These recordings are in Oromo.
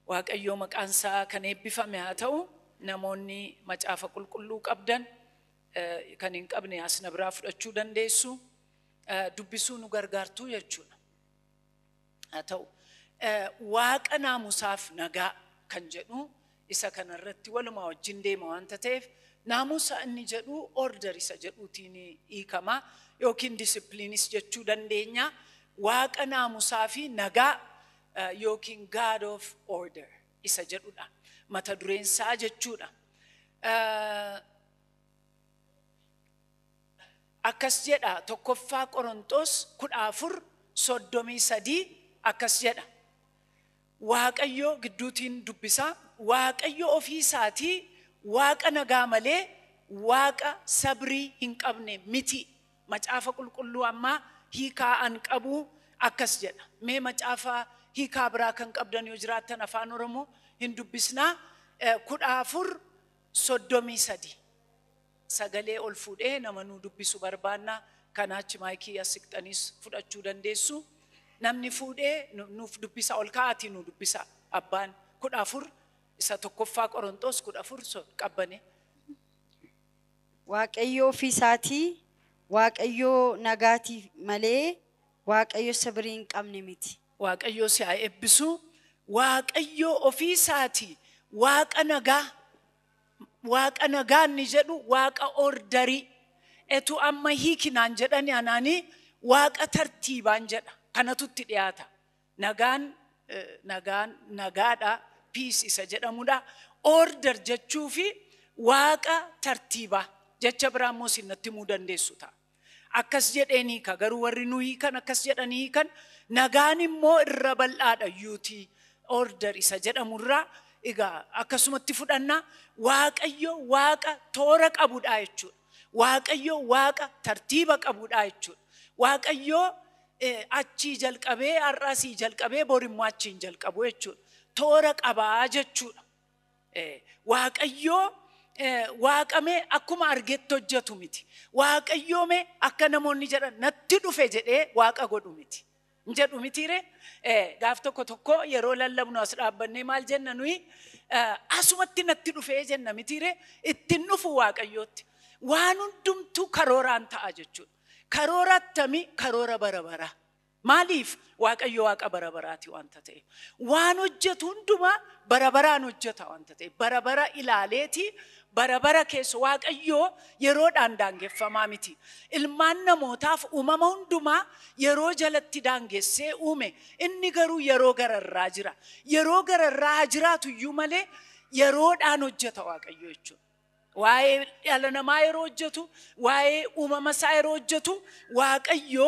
Waaqayyoo maqaan isaa kan eebbifame haa ta'u. Namoonni macaafa qulqulluu qabdan kan hin qabne asna biraa fudhachuu dandeessu. Dubbisuu nu gargaartuu jechuudha. Haa ta'u waaqa naamusaaf nagaa kan jedhu isa kanarratti walumaa wajjin deema waanta ta'eef naamusa inni jedhu order isa jedhuutiin hiikama yookiin disciplinis jechuu dandeenya. Waaqa naamusaa fi nagaa yookiin God of order isa jedhudha. Mata dureensaa jechuudha. Akkas jedha tokkoffaa Qorontos 14:33 akkas jedha. Waaqayyo gidduutiin dubbisa. Waaqayyo ofii isaatii waaqa nagaa malee waaqa sabrii hin qabne miti. Macaafa qulqulluu ammaa hiikaa an qabu akkas jedha. Mee macaafa hiikaa biraa kan qabdan yoo jiraattan afaan Oromoo hin dubbisnaa. 14:33 sagalee ol fuudhee nama nu dubbisu barbaanna. Kanaachi maayikii as siqxaniis fudhachuu dandeessu. Namni fuudhee nuuf dubbisa ol kaa'atii nu dubbisa. Abbaan 14 isa tokkoffaa Qorontos 14 qabbane. Waaqayyo ofii isaatii waaqayyo nagaatiif malee waaqayyo sabrii hin qabne miti. Waaqayyo si haa eebbisu. Waaqayyo ofii isaatii waaqa nagaa. Waaqa nagaa ni jedhu waaqa ordarii. Etu amma hiikinaan jedhani anaanii waaqa tartiibaan jedha. Kanatutti dhiyaata. Nagaadha. Peace isa jedhamudha. Order jechuu fi waaqa tartiibaa. Jecha biraa immoo sinnatti himuu dandeessu ta'a. Akkas jedheen hiika garuu warri nu hiikan akkas jedhanii hiikan nagaan immoo irra bal'aadha yuutii order isa jedhamurraa egaa akkasumatti fudhannaa. Waaqayyo waaqa toora qabudha jechuudha. Waaqayyo waaqa tartiiba qabudha jechuudha. Waaqayyo achii jalqabee har'asii jalqabee borimmoo achiin jalqabu jechuudha. Toora qabaa jechuudha. Waaqayyo waaqamee akkuma argetti hojjetu miti. Waaqayyoomee akka namoonni jedhan natti dhufe jedhee waaqa godhu miti. Jedhu mitiire gaaf tokko yeroo lallabnu as dhaabbannee maal jenna nuyi asumatti natti dhufee jenna mitiire ittiin dhufu waaqayyootti. Waan hundumtuu karooraan ta'a jechuudha. Karoora attamii karoora bara bara. Maaliif waaqayyo waaqa bara baraati waanta ta'e. Waan hojjetu hundumaa bara baraan hojjeta waanta ta'e. Bara bara ilaaleeti bara bara keessa waaqayyo yeroodhaan daangeffamaa miti. Ilmaan namootaaf uumama hundumaa yeroo jalatti daangessee uume. Inni garuu yeroo gararraa jira. Yeroo gararraa jiraatu iyyuu malee yeroodhaan hojjeta waaqayyo jechuudha. Waa'ee dhala namaa yeroo hojjetu, waa'ee uumama isaa yeroo hojjetu waaqayyo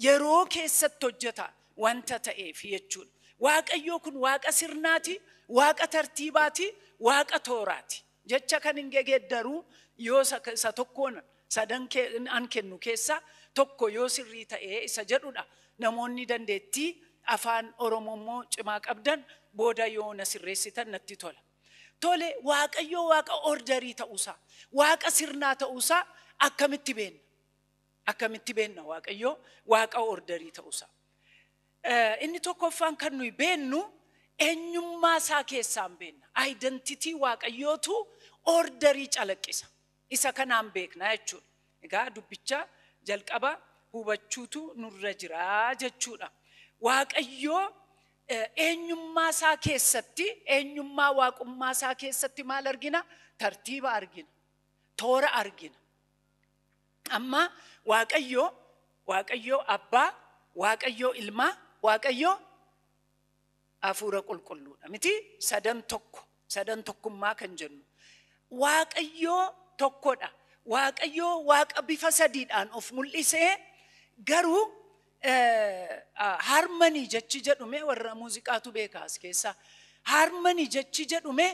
yeroo keessatti hojjeta wanta ta'eef jechuudha. Waaqayyo kun waaqa sirnaati, waaqa tartiibaati, waaqa tooraati. Jecha kan hin geeddaru yoo isa tokkoon sadan an kennu keessa tokko yoo sirrii ta'ee isa jedhudha. Namoonni dandeettii afaan Oromoo immoo cimaa qabdan booda yoo na sirreessitan natti tola. Tole waaqayyo waaqa ordarii ta'uusaa, waaqa sirnaa ta'uusaa akkamitti beenna? Akkamitti beenna waaqayyo waaqa ordarii ta'uusaa? Inni tokkoffaan kan nuyi beennu eenyummaa isaa keessaan beenna. Identitii waaqayyootu ordarii calaqqisa. Isa kanaan beekna jechuudha. Egaa dubbicha jalqaba hubachuutu nurra jira jechuudha. Waaqayyoo eenyummaa isaa keessatti, eenyummaa waaqummaa isaa keessatti maal argina? Tartiiba argina. Toora argina. Amma waaqayyo abbaa, waaqayyo ilmaa, waaqayyo hafuura qulqulluudha. Miti sadan tokkummaa kan jennu. Waaqayyo tokkodha. Waaqayyo waaqa bifa sadiidhaan of mul'isee garuu harmanii jechi jedhume warra muuziqaatu beekaas keessa harmanii jechi jedhume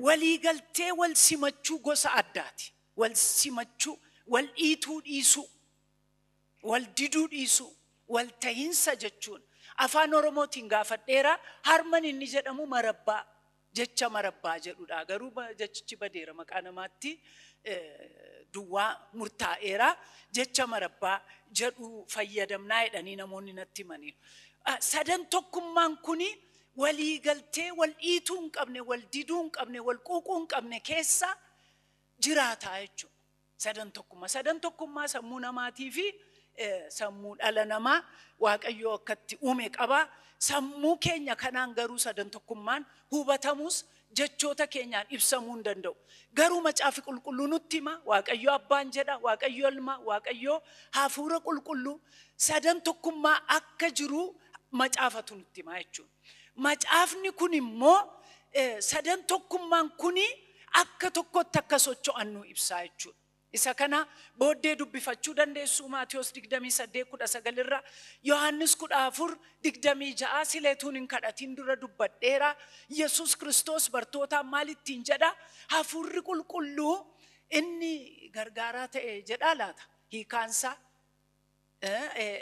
walii galtee wal simachuu gosa addaati. Wal simachuu, wal dhiituu dhiisuu, wal diduu dhiisuu, wal tahiinsa jechuun. Afaan Oromootiin gaafadheera harmanii inni jedhamu marabbaa jecha marabbaa jedhudha. Garuu jechichi badeera maqaa namaatti duwwaa murtaa'eera. Jecha marabbaa jedhu fayyadamnaa jedhanii namoonni natti himaniiru. Sadan tokkummaan kuni walii galtee wal dhiituu hin qabne, wal diduu hin qabne, wal quuquu hin qabne keessa jiraataa jechuudha. Sadan tokkummaa sammuu namaatii fi sammuu dhala namaa Waaqayyo akkatti uume qaba. Sammuu keenya kanaan garuu sadan tokkummaan hubatamus jechoota keenyaan ibsamuu hin danda'u. Garuu macaafi qulqulluu nutti hima. Waaqayyo abbaan jedha, Waaqayyo ilma, Waaqayyo hafuura qulqulluu sadan tokkummaa akka jiru macaafatu nutti hima jechuudha. Macaafni kun immoo sadan tokkummaan kuni akka tokkotti akka socho'annu ibsaa jechuudha. Isa kana booddee dubbifachuu dandeessu Maatiyos 28:19 irra, Yohannis 4:26 sileetuun hin kadhatin dura dubbadheera. Yesus Kiristoos bartootaan maal ittiin jedha? Hafuurri qulqulluu inni gargaaraa ta'e jedha laata? Hiikaansaa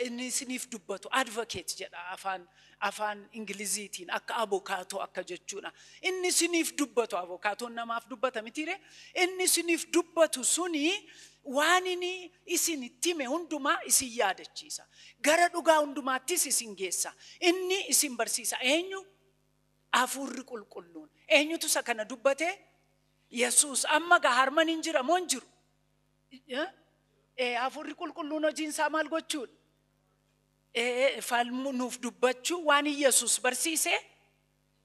inni isiniif dubbatu advocate jedha afaan Ingiliziitiin, akka abokaatoo akka jechuudha. Inni isiniif dubbatu, abokaatoon namaaf dubbata mitiire? Inni isiniif dubbatu suni waan inni isinitti hime hundumaa isin yaadachiisa. Gara dhugaa hundumaattis isin geessa. Inni isin barsiisa. Eenyu? Hafuurri qulqulluun. Eenyutu isa kana dubbate? Yesuus. Amma gaa harman hin jira moo hin jiru? Hafuurri qulqulluun hojiin isaa maal gochuudha? Falmu nuuf dubbachuu, waan Yesuus barsiise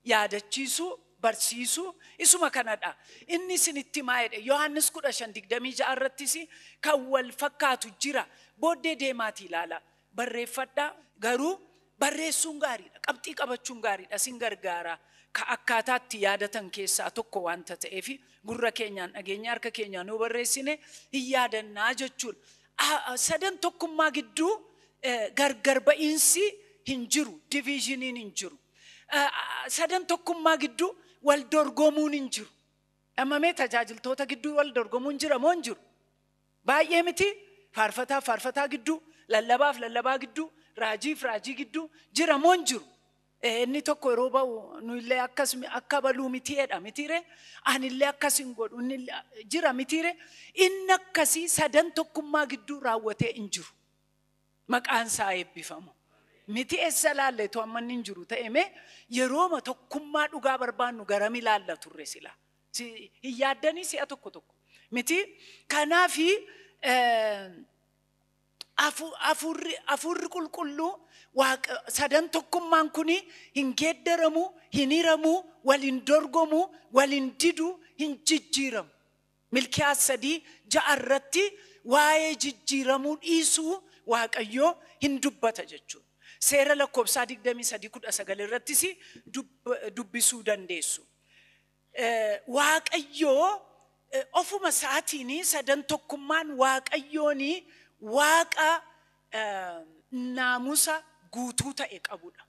yaadachiisuu, barsiisuu isuma kanadha. Inni isinitti maa jedhe? Yohannis 15:26 irrattis kan wal fakkaatu jira. Booddee deemaatii ilaala. Barreeffadhaa. Garuu barreessuun gaariidha. Qabxii qabachuun gaariidha. Sin gargaara. Ka akkaataatti yaadatan keessaa tokko wanta ta'eef gurra keenyaan dhageenya harka keenyaan yoo barreessine hin yaadannaa jechuudha. Sadan tokkummaa gidduu gargar ba'iinsi hin jiru, diviizhiniin hin jiru. Sadan tokkummaa gidduu wal dorgomuun hin jiru. Ammamee tajaajiltoota gidduu wal dorgomuun jira moo hin jiru? Baay'ee miti. Faarfataa gidduu, lallabaa gidduu, raajii gidduu jira moo hin jiru? Inni tokko yeroo ba'u nuyillee akka baluu mitiidha mitiire? Anillee akkasin godhu jira mitiire? Inni akkasii sadan tokkummaa gidduu raawwatee hin jiru. Maqaan isaa eebbifamu. Miti eessa laalleetu amma hin jiru ta'eme yerooma tokkummaa dhugaa barbaannu garam ilaalla turre sila. Hin yaaddanii si'a tokko. Miti kanaafi hafuurri qulqulluu sadan tokkummaan kuni hin geeddaramu, hin hiramu, waliin dorgomu, waliin didu, hin jijjiiramu. Milkiyaas 3:6 irratti waa'ee jijjiiramuu dhiisuu Waaqayyo hin dubbata jechuudha. Seera lakkoobsaa 23:19 irrattis dubbisuu dandeessu. Waaqayyo ofuma isaatiin sadan tokkummaan Waaqayyooni Waaqa naamusa guutuu ta'e qabudha.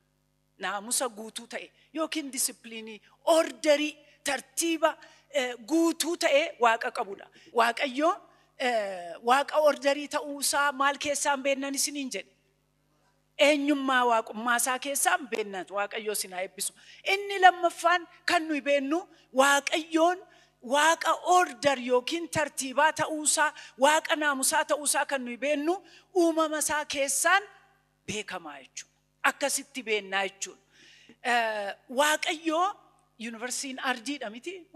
Naamusa guutuu ta'e yookiin disipiliinii, orderii, tartiiba guutuu ta'e Waaqa qabudha. Waaqayyo Waaqa orderii ta'uusaa maal keessaan beeknan isiniin jedhe? Eenyummaa waaqummaa isaa keessaan beeknan. Waaqayyo isin haa eebbisu. Inni lammaffaan kan nuyi beennu Waaqayyoon Waaqa order yookiin tartiibaa ta'uusaa, Waaqa naamusaa ta'uusaa kan nuyi beennu uumama isaa keessaan beekamaa jechuudha. Akkasitti beennaa jechuudha. Waaqayyo yuunivarsiitiin ardiidha miti?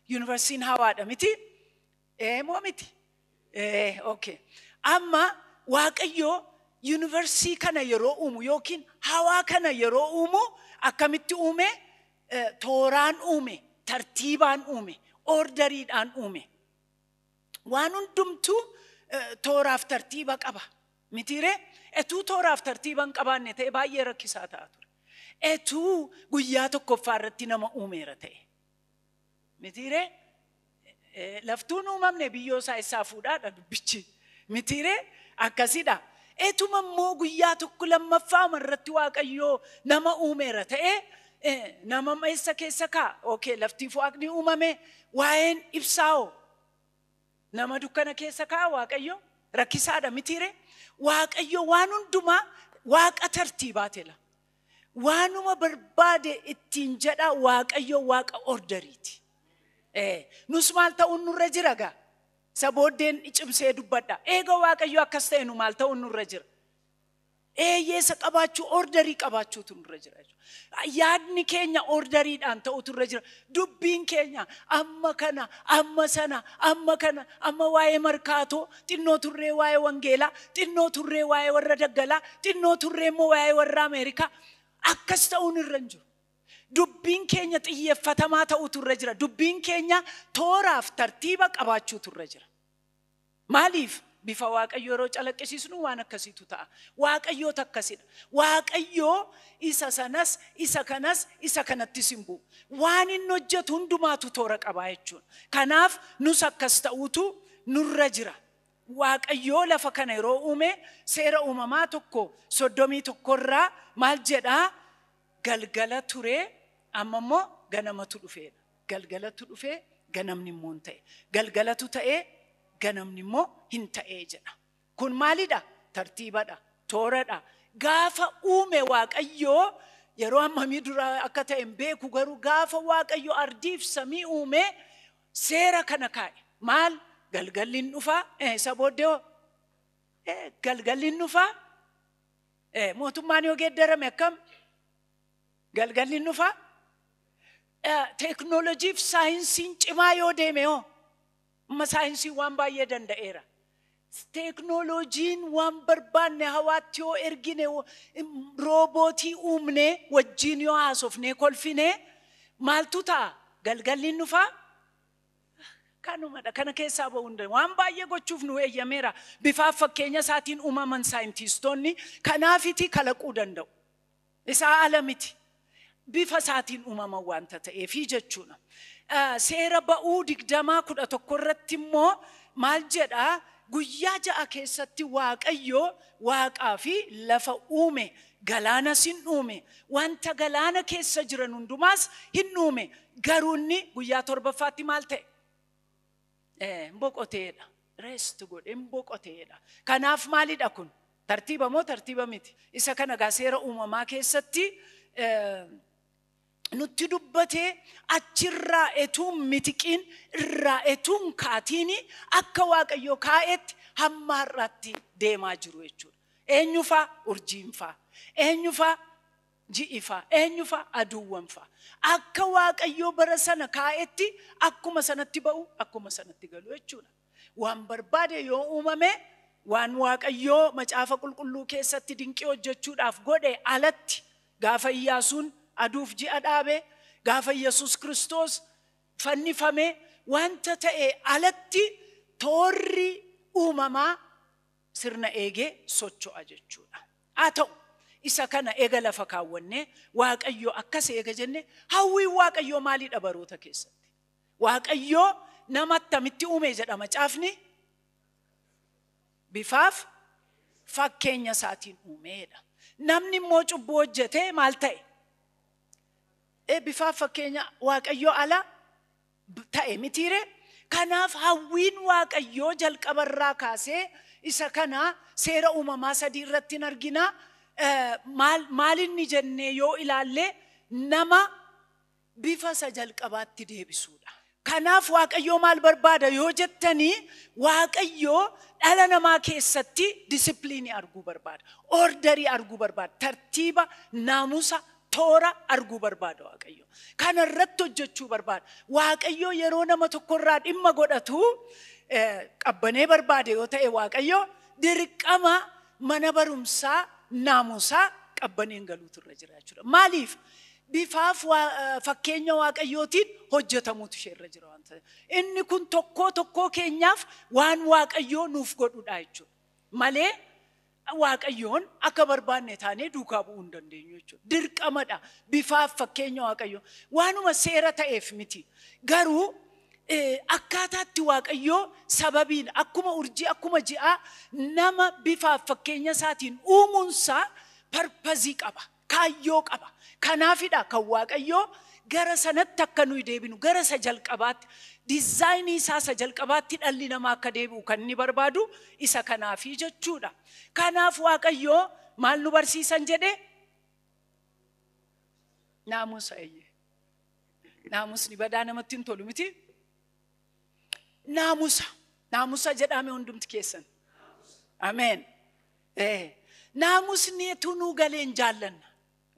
Yuunivarsiitiin hawaadha miti? Moo miti? Okay. Amma Waaqayyo yuunivarsii kana yeroo uumu yookiin hawaa kana yeroo uumu akkamitti uume? Tooraan uume, tartiibaan uume, orderiidhaan uume. Waan hundumtuu tooraaf tartiiba qaba. Mitiire? Etuu tooraaf tartiiban qabaanne ta'e baay'ee rakkisaa ta'a ture. Etuu guyyaa tokkoffaa irratti nama uumeera ta'e. Mitiire? Laftuun uumamne biyyoo isaa fuudhaadha dubbichi. Mitiire? Akkasidha. Etuma immoo guyyaa tokko lammaffaa irratti Waaqayyoo nama uumeera ta'e nama eessa keessa kaa? Okay, laftiif Waaqni uumame waa'een ibsaa'oo. Nama dukkana keessa kaa Waaqayyo rakkisaadha mitiire? Waaqayyo waan hundumaa Waaqa tartiibaa ta'e. Waanuma barbaade ittiin jedha Waaqayyo Waaqa orderiiti. Nus maal ta'uun nurra jira gaa? Sabooddeen cimsee dubbadha. Eega Waaqayyo akkas ta'e nu maal ta'uun nurra jira? eeyyeessa qabaachuu orderii qabaachuutu nurra jira. Yaadni keenya orderiidhaan ta'utu nurra jira. Dubbiin keenya amma kana, amma sana, amma kana, amma waa'ee markaatoo, xinnoo turree waa'ee wangeelaa, xinnoo turree waa'ee warra daggalaa, xinnoo turree immoo waa'ee warra Ameerikaa. Akkas ta'uun irra hin jiru. Dubbiin keenya xiyyeeffatamaa ta'utu irra jira. Dubbiin keenya tooraaf tartiiba qabaachuutu irra jira. Maaliif? Bifa Waaqayyoo yeroo calaqqisiisnu waan akkasiitu ta'a. Waaqayyoo takkasidha. Waaqayyoo isa sanas, isa kanas, isa kanattis hin bu'u. Waan inni hojjetu hundumaatu toora qabaa jechuudha. Kanaaf nus akkas ta'uutu nurra jira. Waaqayyoo lafa kana yeroo uume seera uumamaa tokko 31 irraa maal jedhaa? Galgala turee amma immoo ganamatu dhufeedha. Galgalatu dhufee ganamni immoo hin ta'e. Galgalatu ta'ee ganamni immoo hin ta'ee jedha. Kun maalidha? Tartiibadha, tooradha. Gaafa uume Waaqayyoo yeroo ammamii dura akka ta'e hin beeku, garuu gaafa Waaqayyoo ardiif samii uume seera kana kaa'e. Maal? Galgalli hin dhufaa. Isa booddee galgalli hin dhufaa. Mootummaan yoo geeddarame akkam? Galgalli hin dhufaa. Teknooloojiif saayinsiin cimaa yoo deeme hoo? Amma saayinsiin waan baay'ee danda'eera. Teknooloojiin waan barbaanne hawaatti yoo ergine, roobootii uumne wajjin yoo haasofne kolfine maaltu ta'a? Galgalli hin dhufaa. Kanumadha. Kana keessaa ba'uu hin danda'u. Waan baay'ee gochuuf nu eeyyameera. Bifaaf fakkeenya isaatiin uumaman saayintistoonni kanaafiti kalaquu danda'u. Isaa ala miti. Bifa isaatiin uumaman waanta ta'eefi jechuudha. Seera ba'uu 20:11 irratti immoo maal jedhaa? Guyyaa 6 keessatti Waaqayyoo waaqaa fi lafa uume, galaanas hin uume, wanta galaana keessa jiran hundumaas hin uume. Garuu inni guyyaa 7ffaatti maal ta'e? Boqoteedha. Rest godhe boqoteedha. Kanaaf maalidha kun? Tartiiba moo tartiiba miti? Isa kana gaa seera uumamaa keessatti nutti dubbatee achirraa etuun mitiqiin irraa etuun kaatiini akka Waaqayyoo kaa'etti hamma har'aatti deemaa jiru jechuudha. Eenyufaa? Urjiinfaa. Eenyufaa? Ji'ifaa. Eenyufaa? Aduuwwanfaa. Akka Waaqayyoo bara sana kaa'etti akkuma sanatti ba'u, akkuma sanatti galu jechuudha. Waan barbaade yoo uumame, waan Waaqayyoo macaafa qulqulluu keessatti dinqii hojjechuudhaaf godhe alatti gaafa Iyyaasuun aduuf ji'a dhaabe, gaafa Yesuus Kiristoos fannifame, wanta ta'e alatti toorri uumamaa sirna eegee socho'a jechuudha. Haa ta'u isa kana eega lafa kaawwanne Waaqayyoo akkas eega jenne hawwiin Waaqayyoo maalidha baroota keessatti? Waaqayyoo nama attamitti uume jedha macaafni? Bifaaf fakkeenya isaatiin uumeedha. Namni immoo cubbuu hojjete maal ta'e? Bifaaf fakkeenya Waaqayyoo ala ta'e mitiire. Kanaaf hawwiin Waaqayyoo jalqabarraa kaasee isa kana seera uumamaa 3 irratti argina. Maalinni jennee yoo ilaalle nama bifa isa jalqabaatti deebisuudha. Kanaaf Waaqayyoo maal barbaada yoo jettanii, Waaqayyoo dhala namaa keessatti disipiliinii arguu barbaada. Orderii arguu barbaada. Tartiiba, naamusa, toora arguu barbaada Waaqayyoo. Kana irratti hojjechuu barbaada. Waaqayyoo yeroo nama tokkorraa dhimma godhatu qabbanee barbaade yoo ta'e Waaqayyoo dirqama mana barumsaa naamusaa qabbaneen galuutu irra jira jechuudha. Maaliif? Bifaaf fakkeenya Waaqayyootiin hojjetamuutu ishee irra jira waan ta'eef. Inni kun tokkoo keenyaaf waan Waaqayyoo nuuf godhudha jechuudha. Malee Waaqayyoon akka barbaanne taanee duukaa bu'uu hin dandeenyu jechuudha. Dirqamadha. Bifaaf fakkeenya Waaqayyoo waanuma seera ta'eef miti. Garuu akkaataatti Waaqayyoo sababiin akkuma urjii, akkuma ji'aa nama bifaaf fakkeenya isaatiin uumuunsaa parpazii qaba, kaayyoo qaba. Kanaafidha kan Waaqayyoo gara sanatti akka nuyi deebinu, gara isa jalqabaatti, diizaayinii isaa isa jalqabaatti dhalli namaa akka deebi'u kan inni barbaadu isa kanaafi jechuudha. Kanaaf Waaqayyoo maal nu barsiisan jedhee? Naamusa eeyyee. Naamusni badaa namatti hin tolu miti? Naamusa jedhame hundumti keessan. Ameen. naamusni tunuu galeen jaallanna.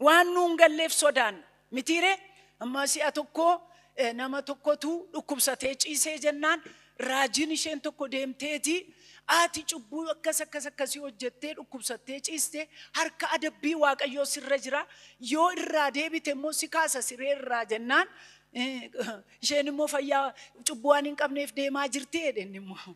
Waan nuun galleef sodaanna. Mitiire amma si'a tokko nama tokkotu dhukkubsatee ciisee jennaan raajiin isheen tokko deemteeti ati cubbuu akkas hojjettee dhukkubsattee ciiste harka adabbii Waaqayyoo sirra jira yoo irraa deebite immoo si kaasa siree irraa jennaan isheen immoo fayyaa cubbuu waan hin qabneef deemaa jirti jedhen immoo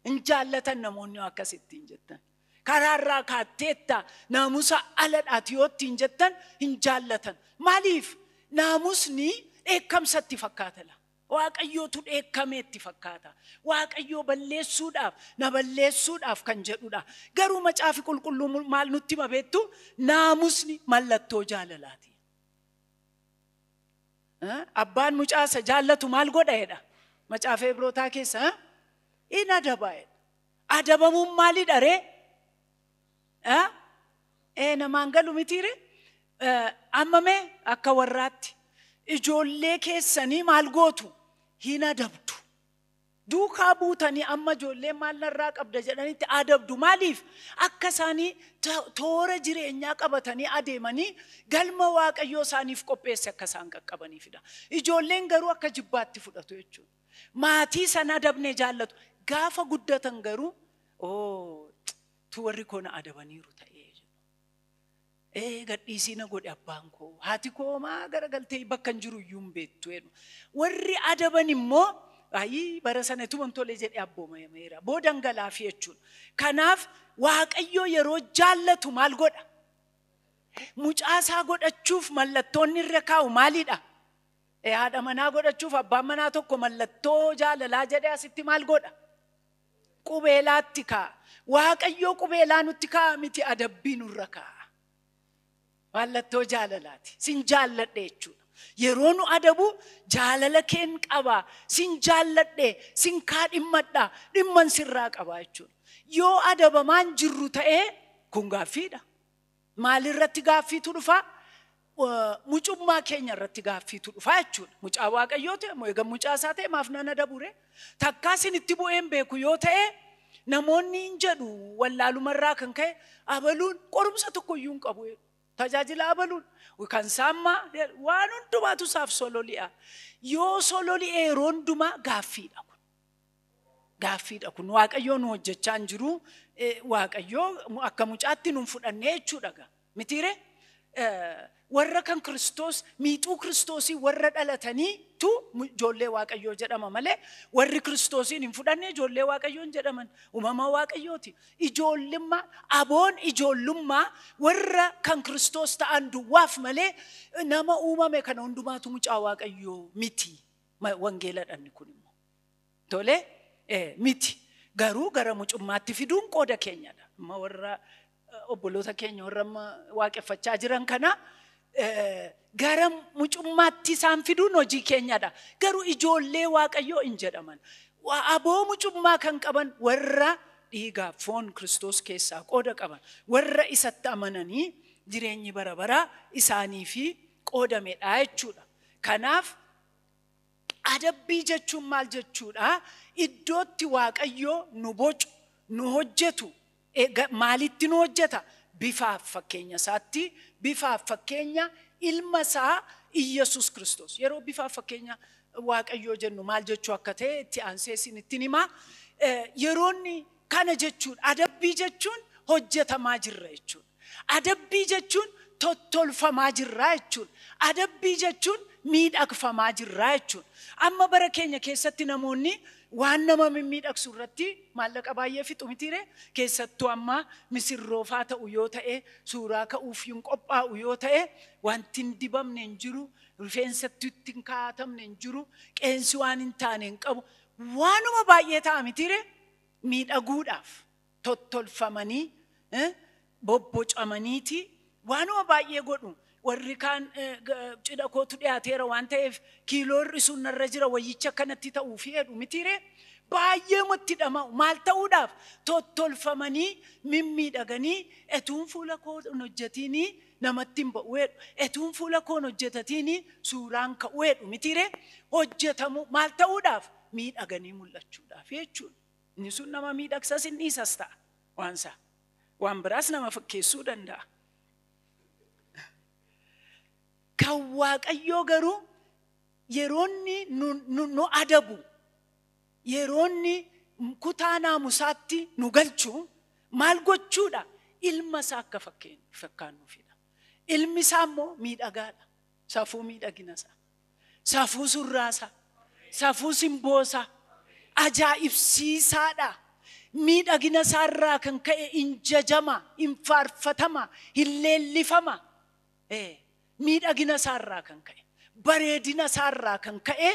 hin jaallatan namoonni akkasittiin jettan. Karaarraa kaatteetta naamusa aladhaati yoo ittiin jettan hin jaallatan. Maaliif naamusni dheekkamsatti fakkaata la. Waaqayyootu dheekkameetti fakkaata. Waaqayyoo balleessuudhaaf na balleessuudhaaf kan jedhudha. Garuu macaafi qulqulluun maal nutti himeetu naamusni mallattoo jaalalaati. Abbaan mucaasa jaallatu maal godhaedha? Macaafa Ibrootaa keessa in adabaa'edha. Adabamuun maalidha ree? Namaan galu mitiire ammame akka warraatti ijoollee keessanii maal gootu hin adabdu. Duukaa buutanii amma ijoollee maal narraa qabda jedhanitti adabdu. Maaliif? Akka isaanii toora jireenyaa qabatanii adeemanii galma Waaqayyoo isaaniif qopheesse akka isaan qaqqabaniifidha. Ijoolleen garuu akka jibbaatti fudhatu jechuudha. Maatii sana adabnee jaallatu. Gaafa guddatan garuu tu warri koona adabaniiru ta'ee gadhiisii na godhe abbaan koo haati koo maa garagaltee bakka hin jiru iyyuu hin beektu jedhu. Warri adaban immoo bara sanatu wantolee jedhee abboomameera boodan galaafi jechuudha. Kanaaf Waaqayyoo yeroo jaallatu maal godha? Mucaasaa godhachuuf mallattoonni irra kaa'u maalidha? Haadha manaa godhachuuf abbaan manaa tokko mallattoo jaalalaa jedhee asitti maal godha? Qubeelaatti kaa'a. Waaqayyoo qubeelaa nutti kaa'a miti adabbii nurra kaa'a. Mallattoo jaalalaati. Sin jaalladhe jechuudha. Yeroo nu adabu jaalala keen qaba. Sin jaalladhe, sin kaadhimmadha, dhimman sirraa qaba jechuudha. Yoo adabamaan jirru ta'ee kun gaaffiidha. Maalirratti gaaffiitu dhufa? Mucummaa keenya irratti gaaffiitu dhufa jechuudha. Mucaa Waaqayyoo ta'e moo egaa mucaasaa ta'e maaf nan adabure? Takkaa sin itti bu'een beeku yoo ta'e namoonni hin jedhu wallaalumarraa kan ka'e abaluun qorumsa tokkoyyuu hin qabu. Tajaajila abaluun kan saammaa waan hundumaatu isaaf sololi'a. Yoo sololi'e yeroo hundumaa gaaffiidha kun. Gaaffiidha kun Waaqayyoo nu hojjechaa hin jiru. Waaqayyoo akka mucaatti nu fudhannee jechuudha. Mitiire warra kan Kiristoos miixuu Kiristoosii warra dhalatanii tu ijoollee Waaqayyoo jedhama malee warri Kiristoosiin hin fudhanne ijoollee Waaqayyoo hin jedhaman. Uumama Waaqayyooti. Ijoollummaa aboon ijoollummaa warra kan Kiristoos ta'an duwwaaf malee nama uumame kana hundumaatu mucaa Waaqayyoo miti. Wangeeladhaan kun immoo. Tole miti. Garuu gara mucummaatti fiduun qooda keenyadha. Amma warra obboloota keenya warra waaqeffachaa jiran kana gara mucummaatti isaan fiduun hojii keenyadha. Garuu ijoollee Waaqayyoo hin jedhaman. Aboo mucummaa kan qaban warra dhiigaa foon Kiristoos keessaa qooda qaban. Warra isatti amananii jireenyi bara baraa isaanii fi qoodamedha jechuudha. Kanaaf adabbii jechuun maal jechuudha? Iddootti Waaqayyoo nu bocu, nu hojjetu. Maalitti nu hojjeta? Bifaaf fakkeenya isaatti, bifaaf fakkeenya ilma isaa Iyyasuus Kiristoos. Yeroo bifaaf fakkeenya Waaqayyoo jennu maal jechuu akka ta'e itti aansee isinittiin himaa. Yeroonni kana jechuun adabbii jechuun hojjetamaa jirra jechuudha. Adabbii jechuun tottolfamaa jirra jechuudha. Adabbii jechuun miidhagfamaa jirra jechuudha. Amma bara keenya keessatti namoonni waan nama miidhagsu irratti maallaqa baay'ee fixu mitiire keessattuu amma misirroofaa ta'u yoo ta'e suuraa ka'uuf hin qophaa'u yoo ta'e wanti hin dibamne hin jiru rifeensatti hin kaa'atamne hin jiru qeensi waan hin taane hin qabu waanuma baay'ee ta'a mitiire miidhaguudhaaf tottolfamanii bobbocamaniiti waanuma baay'ee godhu. Warri kaan cidha kootu dhiyaateera waan ta'eef kiiloorri sun narra jira wayyicha kanatti ta'uu fi jedhu mitiire baay'ee mutti dhama maal ta'uudhaaf tottolfamanii mimmiidhaganii etuun fuula koo hojjetanii namatti hin ba'u jedhu etuun fuula koo hojjetanii suuraan ka'u jedhu mitiire hojjetamu maal ta'uudhaaf miidhaganii mul'achuudhaaf jechuudha. Inni sun nama miidhagsas hin dhiisas ta'a waansa. waan biraas nama fakkeessuu danda'a. Kan Waaqayyoo garuu yeroonni nu adabu, yeroonni kutaa naamusaatti nu galchu maal gochuudha? Ilma isaa akka fakkaannuufidha. Ilmi isaa immoo miidhagaadha. Safuu miidhagina isaa, safuu surraasaa, safuu simboosaa ajaa'ibsiisaadha. Miidhagina isaarraa kan ka'e hin jajama, hin faarfatama, hin leellifama. Miidhagina isaarraa kan ka'e, bareedina isaarraa kan ka'e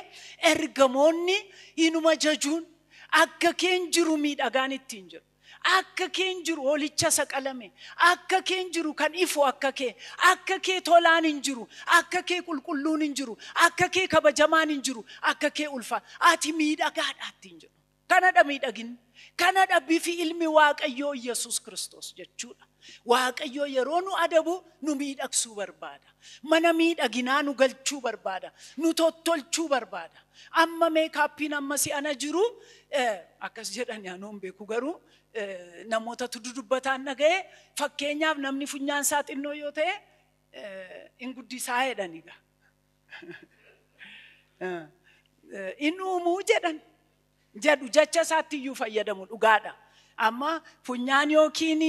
ergamoonni inuma jajuun akka keen jiru miidhagaan ittiin jiru. Akka keen jiru hoolicha saqalame, akka keen jiru kan ifu akka kee tolaan hin jiru, akka kee qulqulluun hin jiru, akka kee kabajamaan hin jiru, akka kee ulfa. Ati miidhagaadha ittiin jiru. Kanadha miidhagin. Kanadha bifi ilmi Waaqayyoo Yesuus Kiristoos jechuudha. Waaqayyoo yeroo nu adabu nu miidhagsuu barbaada. Mana miidhaginaa nu galchuu barbaada. Nu tottolchuu barbaada. Amma meekaappiin amma si'ana jiru akkas jedhani anoon beeku garuu namootatu dudubbataan dhaga'e fakkeenyaaf namni funyaan isaa xinnoo yoo ta'e in guddisaa jedhaniga. In uumuu jedhan. Jedhu jecha isaatti iyyuu fayyadamu dhugaadha. Amma funyaan yookiin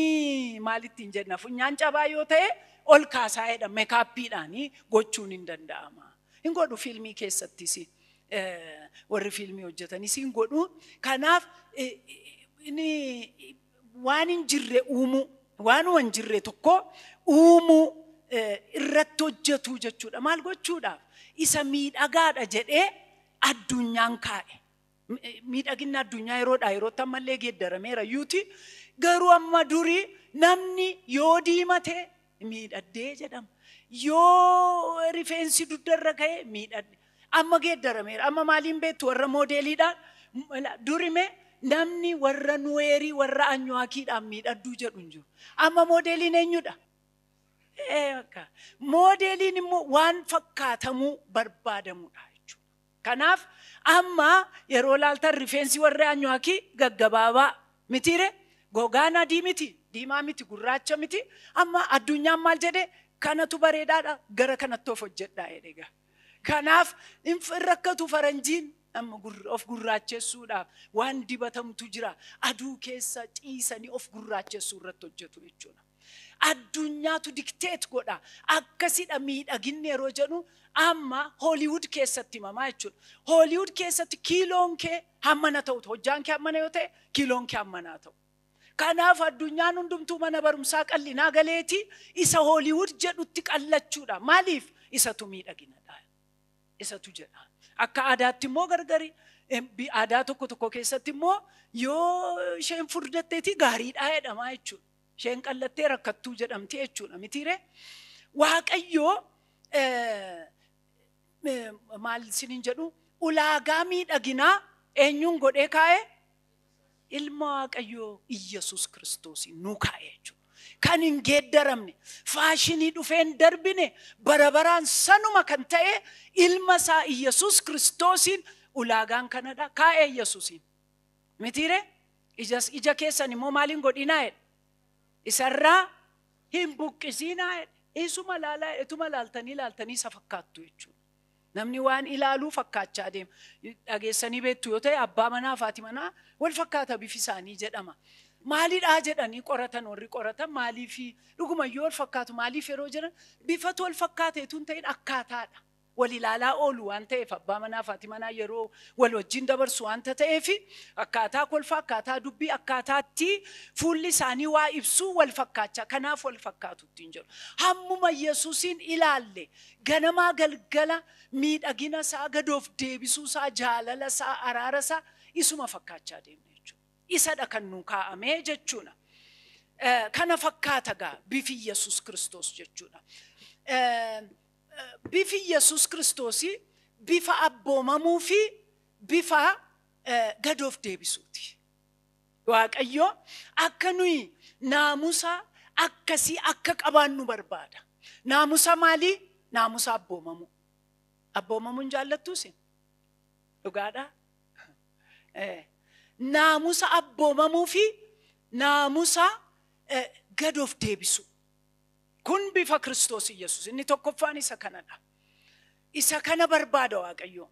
maalittiin jenna funyaan cabaa yoo ta'e ol kaasaa jedha meekaappiidhaan gochuun hin danda'ama. Hin godhu fiilmii keessattis warri fiilmii hojjetanis hin godhu. Kanaaf waan hin jirre uumuu, waan hin jirre tokko uumuu irratti hojjetu jechuudha. Maal gochuudhaaf? Isa miidhagaadha jedhee addunyaan kaa'e. Miidhaginni addunyaa yerootti ammallee geeddarameera yuuti. Garuu amma durii namni yoo diimate miidhaddee jedhama. Yoo rifeensi duddarra ka'e miidhadde. Amma geeddarameera. Amma maaliin beektu warra moodeeliidhaan durime namni warra nuweerii warra anyuwaakiidhaan miidhadduu jedhu hin jiru. Amma moodeeliin eenyudha? Moodeeliin immoo waan fakkaatamuu barbaadamudha jechuudha. Kanaaf amma yeroo laaltan rifeensi warra anyuwaakii gaggabaabaa mitiire gogaan adii miti, diimaa miti, gurraacha miti. Amma addunyaan maal jedhe kanatu bareedaadha gara kanatti of hojjedhaa jedhe. Kanaaf hin rakkatu faranjiin amma of gurraachessuudhaaf waan dibatamtu jira. Aduu keessa ciisanii of gurraachessuu irratti hojjetu jechuudha. Addunyaatu dikteet godha. Akkasidha miidhaginni yeroo jedhu amma Hollywood keessatti himamaa jechuudha. Hollywood keessatti kiiloon kee hammana ta'u, hojjaan kee hammana yoo ta'e kiiloon kee hammanaa ta'u. Kanaaf addunyaan hundumtuu mana barumsaa qallinaa galeeti isa Hollywood jedhutti qallachuudha. Maaliif? Isatu miidhaginadha. Isatu jedha. Akka aadaatti immoo gargari. Aadaa tokko keessatti immoo yoo isheen furdatteeti gaariidhaa jedhamaa jechuudha. Isheen qallattee rakkattuu jedhamti jechuudha mitiire. Waaqayyoo maal isiniin jedhu ulaagaa miidhaginaa eenyuun godhee kaa'e? Ilma Waaqayyoo Iyyasuus Kiristoosiin nu kaa'e jechuudha. Kan hin geeddaramne, faashinii dhufeen darbine, barabaraan sanuma kan ta'e ilma isaa Iyyasuus Kiristoosiin ulaagaan kanadha kaa'e Iyyasuusiin. Mitiire? Ija keessan immoo maaliin godhinaa jedhe? Isarraa hin buqqisiinaa jedhe. Isuma laalaa etuma laaltanii isa fakkaattu jechuudha. Namni waan ilaaluu fakkaachaa deema. Dhageessanii beektu yoo ta'e abbaa manaa fi haati manaa wal fakkaata bifi isaanii jedhama. Maalidhaa jedhanii qoratan warri qoratan maaliif dhugumayyuu wal fakkaatu maaliif yeroo jiran bifatu wal fakkaateetu hin ta'in akkaataadha. Wal ilaalaa oolu waan ta'eef abbaa manaa fi haati manaa yeroo wal wajjin dabarsu waanta ta'eef akkaataa kolfa akkaataa dubbii akkaataatti fuulli isaanii waa ibsuu wal fakkaachaa kanaaf wal fakkaatu ittiin jiru. Hammuma Yesuusiin ilaalle ganamaa galgala miidhagina isaa gadoof deebisuu isaa jaalala isaa araara isaa isuma fakkaachaa deemne jechuudha. Isadha kan nu kaa'ame jechuudha. Kana fakkaata gaa bifi Yesuus Kiristoos jechuudha. Bifi Yesuus Kiristoosi bifa abboomamuu fi bifa gadoof deebisuuti. Waaqayyo akka nuyi naamusa akkasii akka qabaannu barbaada. Naamusa maali? Naamusa abboomamu. Abboomamuun jaallattuusi? Dhugaadha? Naamusa abboomamuu fi naamusa gad of deebisu. Kun bifa Kiristoos Yesuus. Inni tokkoffaan isa kanadha. Isa kana barbaada Waaqayyo.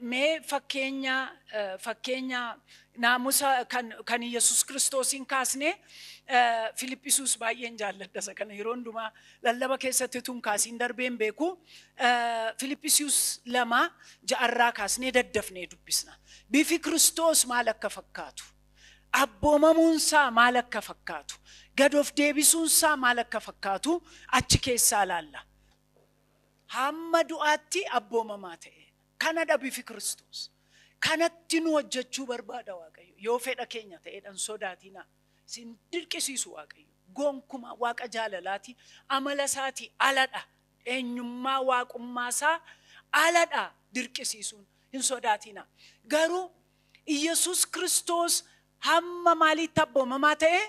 Mee fakkeenya naamusa kan Yesuus Kiristoosin kaasne Filiphisius baay'een jaalladha isa kana yeroo hundumaa lallaba keessatti tun kaasiin darbeen beeku Filiphisius 2:6 kaasnee daddafnee dubbisna. Bifi Kiristoos maal akka fakkaatu, abboomamuunsaa maal akka fakkaatu, gad of deebisuunsaa maal akka fakkaatu achi keessaa laalla. Hamma du'aatti abboomamaa ta'e. Kanadha bifi Kiristoos. Kanatti nu hojjechuu barbaada Waaqayyo. Yoo fedha keenya ta'eedhaan sodaatina. Sin dirqisiisu Waaqayyo. Gonkumaa Waaqa jaalalaati. Amala isaati aladha. Eenyummaa waaqummaasaa aladha dirqisiisuun hin sodaatina. Garuu Yesuus Kiristoos hamma maaliitti abboomamaa ta'e?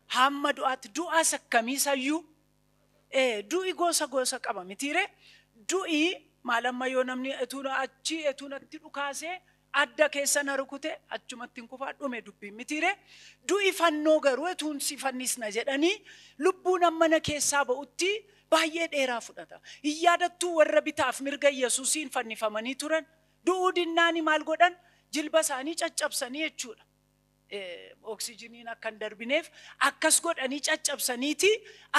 Hamma du'aatti. Du'aas akkamiisayyuu? Du'i gosa qaba mitiire? Du'i maalamma yoo namni etuuna achi etuunatti dhukaasee adda keessa na rukute achumatti kufaa dhume dubbiin mitiire. Du'i fannoo garuu etuun si fannisna jedhanii lubbuun mana keessaa ba'utti baay'ee dheeraa fudhata. Hin yaadattuu warra bitaaf mirga Yesuusiin fannifamanii turan du'uu dinnaani maal godhan? Jilba isaanii caccabsanii jechuudha. Oksijiniin akka hin darbineef akkas godhanii caccabsaniiti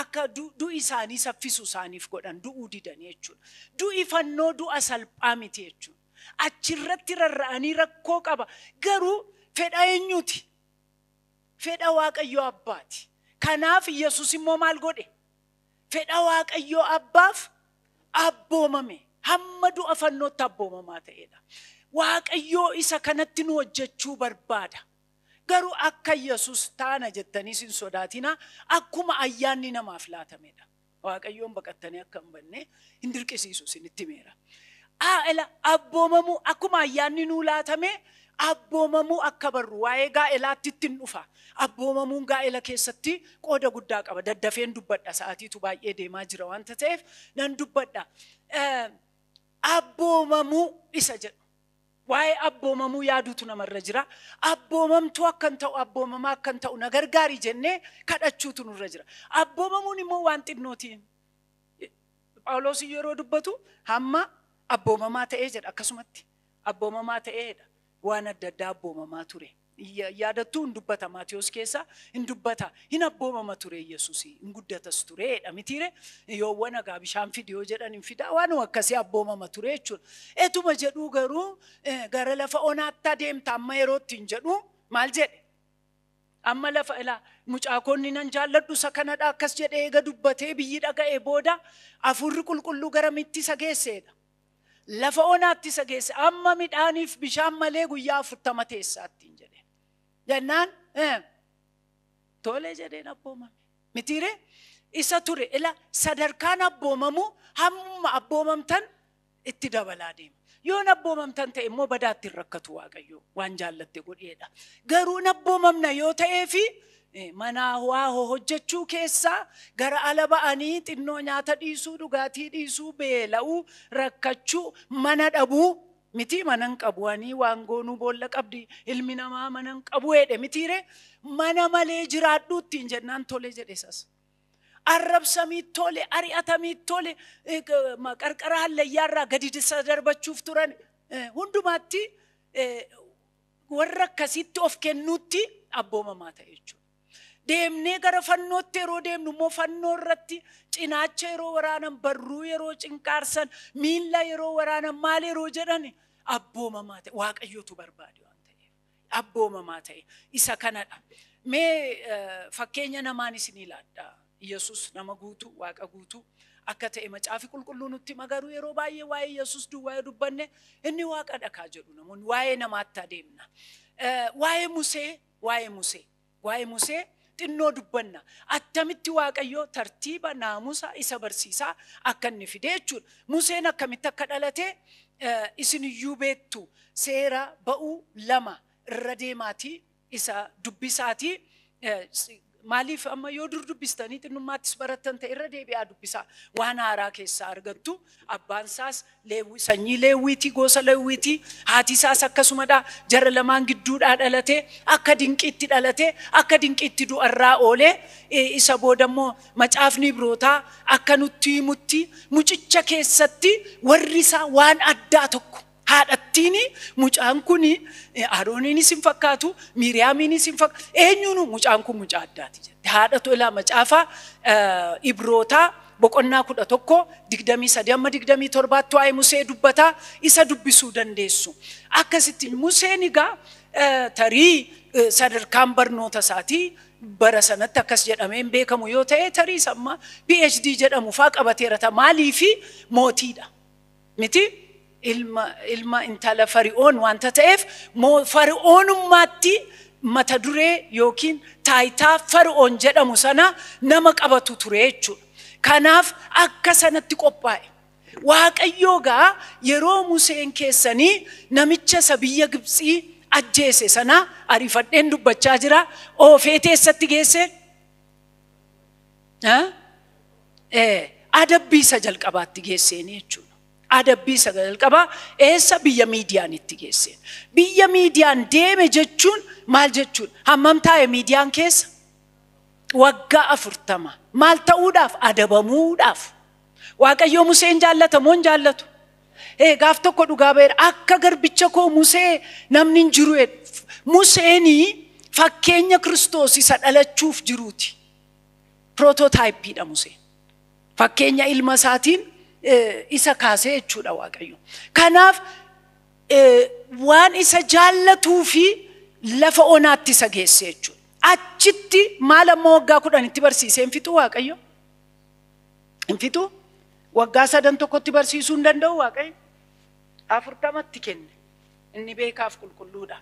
akka du'i isaanii saffisu isaaniif godhan du'uu didanii jechuudha. Du'i fannoo du'a salphaa miti jechuudha. Achirratti rarra'anii rakkoo qaba. Garuu fedha eenyuti? Fedha Waaqayyoo Abbaati. Kanaaf Yesuus immoo maal godhe? Fedha Waaqayyoo Abbaaf abboomame. Hamma du'a fannootti abboomamaa ta'edha. Waaqayyoo isa kanatti nu hojjechuu barbaada. Garuu akka Yesuus taana jettanii sin sodaatina akkuma ayyaanni namaaf laatamedha. Waaqayyoon baqattanii akka hin banne hin dirqisiisu sinitti meera. Abboomamu akkuma ayyaanni nuu laatame abboomamu akka barru waa'ee gaa'elaatti ittiin dhufa. Abboomamuun gaa'ela keessatti qooda guddaa qaba. Daddafeen dubbadha sa'aatiitu baay'ee deemaa jira wanta ta'eef nan dubbadha. Abboomamu isa jedhu. Waa'ee abboomamuu yaaduutu namarra jira. Abboomamtuu akkan ta'u abboomamaa akkan ta'u na gargaari jennee kadhachuutu nurra jira. Abboomamuun immoo waan xinnootiin. Phaawulos yeroo dubbatu hamma abboomamaa ta'ee jedha akkasumatti. Abboomamaa ta'eedha. Waan adda addaa abboomamaa ture. Yaadattuu hin dubbata Maatiyos keessa hin dubbata hin abboomama ture Yesuus hin guddatas tureedha mitiire yoo wanagaa bishaan fidiyoo jedhan hin fidaa waan akkasii abboomama ture jechuudha. Etuma jedhuu garuu gara lafa onaatti adeemta amma yerootti hin jedhu maal jedhe? Amma lafa ilaa mucaakonni nan jaalladhu isa kanadha akkas jedhee eega dubbatee biyyi dhaga'ee booda hafuurri qulqulluu gara mitti isa geesseedha. Lafa onaatti isa geesse amma midhaaniif bishaan malee guyyaa 40 teessaatti hin jedhe. Jennaan tole jedheen abboomame. Mitiire isa ture ila sadarkaan abboomamu hamma abboomamtan itti dabalaa deema. Yoon abboomamtan ta'e immoo badaatti hin rakkatu Waaqayyo waan jaallatte godheedha. Garuu abboomamna yoo ta'eefi mana waa hojjechuu keessaa gara ala ba'anii xinnoo nyaata dhiisuu dhugaatii dhiisuu beela'uu rakkachuu mana dhabuu miti manan qabuanii waan goonuu boolla qabdi ilmi namaa manan qabu jedhe mitiire mana malee jiraadhuutti hin jennaan tole jedhe sas. Arrabsamii tole ari'atamii tole qarqara hallayyaarraa gadi darbachuuf turan hundumaatti warra akkasitti of kennuutti abboomamaa ta'e jechuudha. Deemnee gara fannootti yeroo deemnu immoo fannoo irratti cinaacha yeroo waraanan barruu yeroo cinqaarsan miilla yeroo waraanan maal yeroo jedhan abboomamaa ta'e Waaqayyootu barbaade waan ta'eef abboomamaa ta'e isa kanadha. Mee fakkeenya namaan isin ilaadha. Yesuus nama guutuu Waaqa guutuu akka ta'e macaafi qulqulluu nutti magaruu yeroo baay'ee waa'ee Yesuus duwwaa dubbanne inni Waaqa dhakaa jedhu namoonni waa'ee namaatti adeemna. Waa'ee Musee xinnoo dubbanna. Attamitti Waaqayyoo tartiiba naamusa isa barsiisaa akka inni fide jechuudha. Museen akkamitti akka dhalate isin iyyuu beektu seera ba'uu 2 irra deemaatii isa dubbisaatii maaliif amma yoo dur dubbistanii xinnummaattis barattan ta'e irra deebi'aa dubbisaa waan haaraa keessaa argattu abbaan isaas sanyii leewwiitii gosa leewwiitii haati isaas akkasumadha jarra lamaan gidduudhaa dhalatee akka dinqiitti dhalatee akka dinqiitti du'arraa oolee isa boodammoo macaafni Ibrootaa akka nutti himutti mucicha keessatti warri isaa waan addaa tokko haadhattiin mucaan kun Arooniinis hin fakkaatu Miiriyaamiinis hin fakkaatu eenyuunu mucaan kun mucaa addaati jedhe haadhatu ilaa macaafa Ibrootaa boqonnaa 11:23 amma 27 waa'ee Musee dubbataa isa dubbisuu dandeessu akkasitti Museen egaa tarii sadarkaan barnoota isaatii bara sanatti akkas jedhameen beekamu yoo ta'e tarii samma PhD jedhamu faa qabateera maalii fi mootiidha miti ilma intala Fari'oon wanta ta'eef Fari'oonummaatti mata duree yookiin taayitaa Fari'oon jedhamu sana nama qabatu ture jechuudha. Kanaaf akka sanatti qophaa'e. Waaqayyoo gaa yeroo Museen keessanii namicha isa biyya Gibxii ajjeese sana ariifadheen dubbachaa jira. Oofee teessatti geesse. Adabbii isa jalqabaatti geesseeni jechuudha. Adabbii isa jalqabaa eessa biyya Miidiyaanitti geesseen. Biyya Miidiyaan deeme jechuun maal jechuun hammam taa'e Miidiyaan keessa waggaa 40 maal ta'uudhaaf adabamuudhaaf. Waaqayyo Museen jaallatamoo hin jaallatu. Gaaf tokko dhugaa ba'eera akka garbicha koo Musee namni hin jiru Museeni fakkeenya Kiristoos isa dhalachuuf jiruuti. Prototypeedha Museen. Fakkeenya ilma isaatiin isa kaasee jechuudha Waaqayyo. Kanaaf waan isa jaallatuu fi lafa onaatti isa geesse jechuudha. Achitti maal ammoo waggaa 10 itti barsiisee hin fixu Waaqayyo? Hin fixu? Waggaa 3 tokkotti barsiisuu hin danda'u Waaqayyo? 40tti kenne. Inni beekaaf qulqulluudha.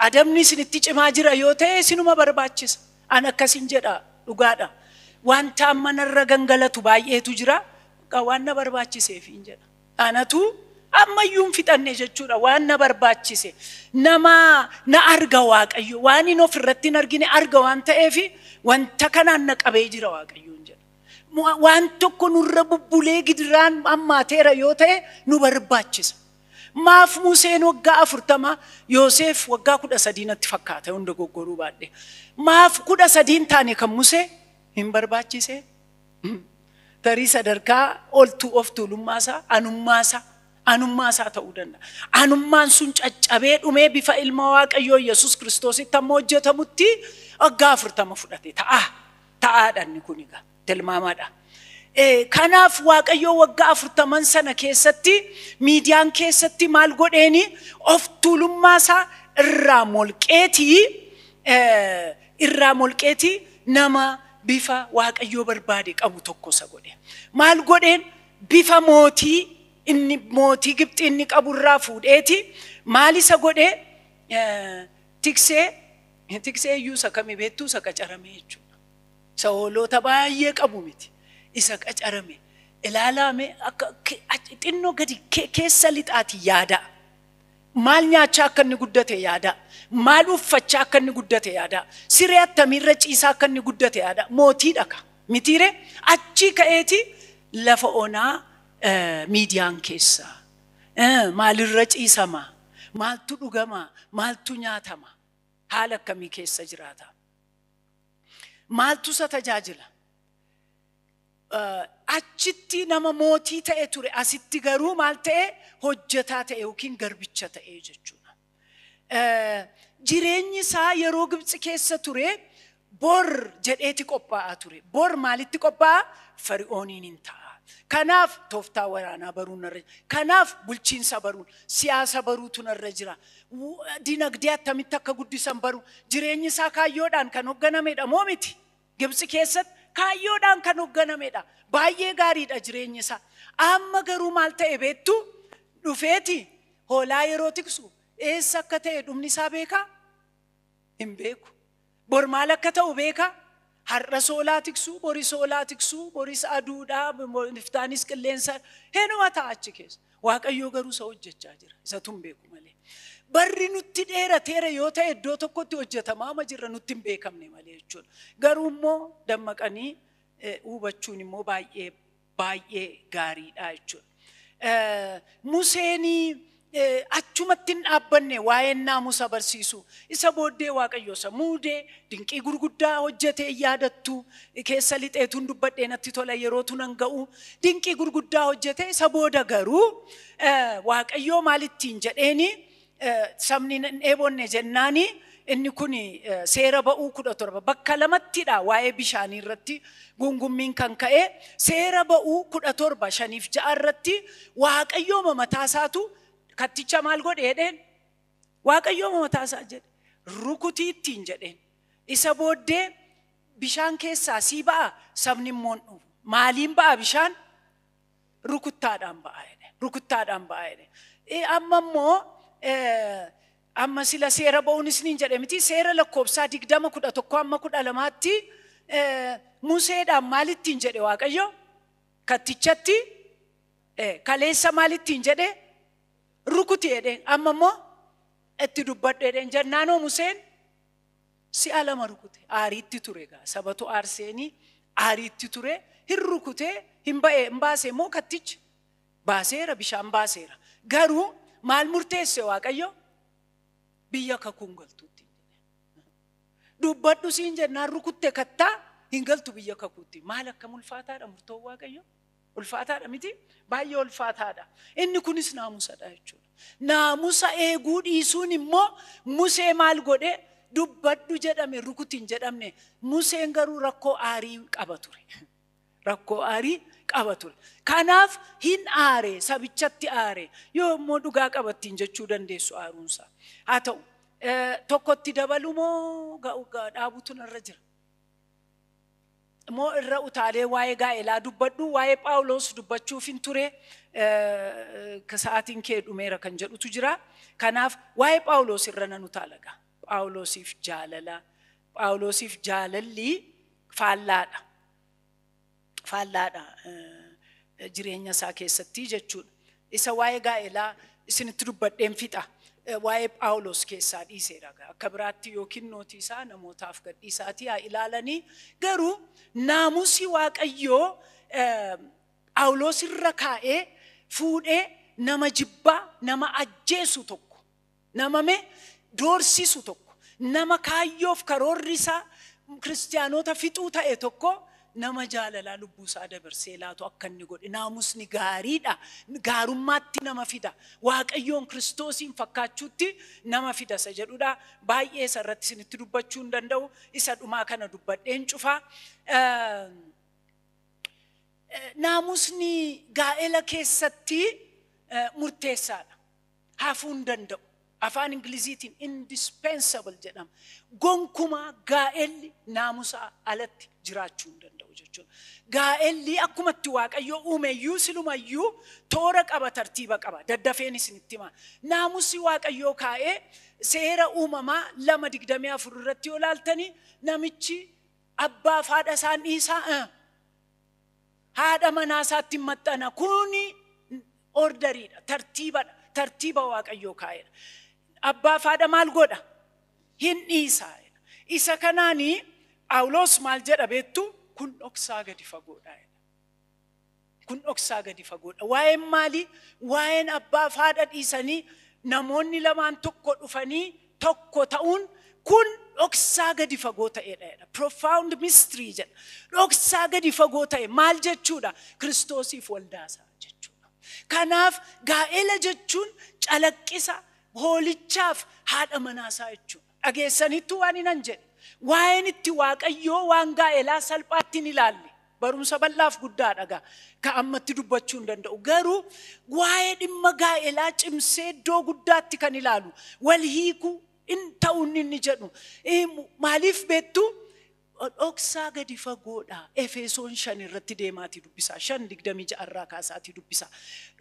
Adabni isinitti cimaa jira yoo ta'e isinuma barbaachisa. An akkasin jedha dhugaadha. Wanta amma narra gangalatu baay'eetu jira. Waan na barbaachiseef hin jedha. Anatu ammayyuu hin fixanne jechuudha waan na barbaachise. Nama na arga Waaqayyo waan inni ofirratti hin argine arga waan ta'eef wanta kanaan na qabee jira Waaqayyo hin jedha. Waan tokko nurra bubbulee gidiraan ammaateera yoo ta'e nu barbaachisa. Maaf Museen waggaa 40 Yoosef waggaa 13 natti fakkaata hunda goggoruu baadhe. Maaf 13 taane kan Musee hin barbaachise. Tarii sadarkaa oltu of tuulummaasaa anummaasaa ta'uu danda'a. Anummaan sun caccabee dhumee bifa ilma Waaqayyoo Yesuus Kiristoositti amma hojjetamutti waggaa 40 fudhate ta'aadhaan kun egaa tilmaamaadha. Kanaaf Waaqayyoo waggaa 40 sana keessatti Miidiyaan keessatti maal godheeni of tuulummaasaa irraa molqeetii nama bifa Waaqayyoo barbaade qabu tokko isa godhe. Maal godheen bifa mootii Gibxii inni qabu irraa fuudheeti maal isa godhe tiksee iyyuu isa kami beektuu isa qacarame jechuudha. Isa hoolota baay'ee qabu miti. Isa qacarame ilaalame akka xinnoo gadi keessa lixaati yaada. Maal nyaachaa akka inni guddate yaada. Maal uffachaa akka inni guddate yaada. Siree attamiirra ciisaa akka inni guddate yaada. Mootiidha ka mitiire achi ka'eeti lafa onaa Miidiyaan keessa. Maalirra ciisama? Maaltu dhugama? Maaltu nyaatama? Haala akkamii keessa jiraata? Maaltu isa tajaajila? Achitti nama mootii ta'e ture asitti garuu maal ta'e hojjetaa ta'e yookiin garbicha ta'e jechuudha. Jireenyi isaa yeroo Gibxi keessa ture bor jedheeti qophaa'aa ture. Bor maalitti qophaa'a? Fari'ooniin hin ta'a. Kanaaf tooftaa waraanaa baruun narra jira. Kanaaf bulchiinsa baruun siyaasa baruutu narra jira. Dinagdee attamitti akka guddisan baru jireenyi isaa kaayyoodhaan kan hoogganamedha moo miti? Gibxi keessatti kaayyoodhaan kan hoogganamedha. Baay'ee gaariidha jireenyi isaa. Amma garuu maal ta'e beektu dhufeeti hoolaa yeroo tiksu eessa akka ta'e dhumni isaa beekaa? Hin beeku. Bor maal akka ta'u beekaa? Har'a soolaa tiksuu, bori soolaa tiksuu, boris aduudhaa, iftaanis qilleensa heenuma ta'a achi keessa. Waaqayyoo garuu isa hojjechaa jira. Isatu hin beeku malee. barri nutti dheerateera yoo ta'e iddoo tokkotti hojjetamaa ma jirra nutti hin beekamne malee jechuudha. Garuu immoo dammaqanii hubachuun immoo baay'ee gaariidha jechuudha. Museenii achumatti hin dhaabbanne waa'een naamusa barsiisu isa booddee Waaqayyo isa muudee dinqii gurguddaa hojjetee yaadattu keessa lixeetuun dubbadhee natti tola yerootu nan ga'u dinqii gurguddaa hojjetee isa booda garuu Waaqayyo maalittiin jedheeni sabni hin dheebonne jennaani inni kun seera ba'uu 17 bakka lamattidha waa'ee bishaanii irratti gungummiin kan ka'e seera ba'uu 17 5 6 irratti Waaqayyo mataa isaatu katticha maal godhe jedheen Waaqayyo mataa isaa jedhe rukutii ittiin jedheen isa booddee bishaan keessaa sii ba'a sabni immoo dhufu maaliin ba'a bishaan rukuttaadhaan ba'a jedhe amma immoo amma sila seera ba'uunis niin jedhe miti seera lakkoobsaa 20:11 amma 12tti Museedhaan maalittiin jedhe Waaqayyo kattichatti kaleessa maalittiin jedhe rukuti jedheen amma immoo itti dubbadhu jedheen jennaanoo Museen si'a 2 rukute aariitti ture egaa sabatu aarseenii aariitti ture hin rukutee hin baasee immoo kattichi baaseera bishaan baaseera garuu maal murteesse Waaqayyo biyya kakuun galtuutti dubbadhu siin jennaan rukutte kattaa hin galtu biyya kakuutti maal akka ulfaataadha murtoo Waaqayyo ulfaataadha miti baay'ee ulfaataadha inni kunis naamusadha jechuudha naamusa eeguu dhiisuun immoo Musee maal godhe dubbadhu jedhame rukutiin jedhamne Museen garuu rakkoo aarii qaba ture kanaaf hin aare sabichatti aare yoo immoo dhugaa qabattiin jechuu dandeessu aaruunsa haa ta'u tokkotti dabalu moo dhaabutu narra jira moo irra utaalee waa'ee gaa'elaa dubbadhu waa'ee Phaawulos dubbachuuf hin ture sa'aatiin kee dhumeera kan jedhutu jira kanaaf waa'ee Phaawulos irra nan utaalaga Phaawulosiif jaalalli faallaadha jireenya isaa keessatti jechuudha isa waa'ee gaa'elaa isinitti dubbadheen fixa waa'ee Phaawulos keessaa dhiiseera akka biraatti yookiin nootii isaa namootaaf gadhiisaatii haa ilaalanii garuu naamusi Waaqayyoo Phaawulos irra kaa'ee fuudhee nama jibbaa nama ajjeesu tokko nama doorsisu tokko nama kaayyoof karoorri isaa kiristaanota fixuu ta'e tokko nama jaalalaa lubbuu isaa dabarsee laatu akka inni godhe naamusni gaariidha gaarummaatti nama fida Waaqayyoon Kiristoosiin fakkaachuutti nama fida isa jedhudha baay'ee isarratti isinitti dubbachuu hin danda'u isa dhumaa kana dubbadheen cufaa naamusni gaa'ela keessatti murteessaadha hafuu hin danda'u afaan Ingiliziitiin indispensable jedhama gonkumaa gaa'elli naamusa alatti jiraachuu hin danda'u jechuudha gaa'elli akkumatti Waaqayyo uumeyyuu silumayyuu toora qaba tartiiba qaba daddafeen isinitti hima naamusi Waaqayyo kaa'ee seera uumamaa 2:24 irratti yoo ilaaltanii namichi abbaaf haadha isaa dhiisaa haadha manaa isaatti maxxana kuni orderiidha tartiiba Waaqayyo kaa'edha abbaaf haadha maal godha hin dhiisaa isa kanaanii Phaawulos maal jedha beektu kun dhoksaa gadi fagoodha waa'een maali waa'een abbaaf haadha dhiisanii namoonni lamaan tokko dhufanii tokko ta'uun kun dhoksaa gadi fagoo ta'edha profound mystery jedha dhoksaa gadi fagoo ta'e maal jechuudha Kiristoosiif waldaasaa jechuudha kanaaf gaa'ela jechuun calaqqisa hoolichaaf haadha manaasaa jechuudha dhageessaniittu waan hinan jedhe waa'een itti Waaqayyoo waan gaa'elaa salphaatti hin ilaalle barumsa bal'aaf guddaadha ka ammatti dubbachuu hin danda'u garuu waa'ee dhimma gaa'elaa cimsee iddoo guddaatti kan ilaalu wal hiikuu in ta'uun inni jedhu maaliif beektu dhoksaa gadi fagoodha Efesoon 5 irratti deemaatii dubbisaa 5:26 irraa kaasaatii dubbisaa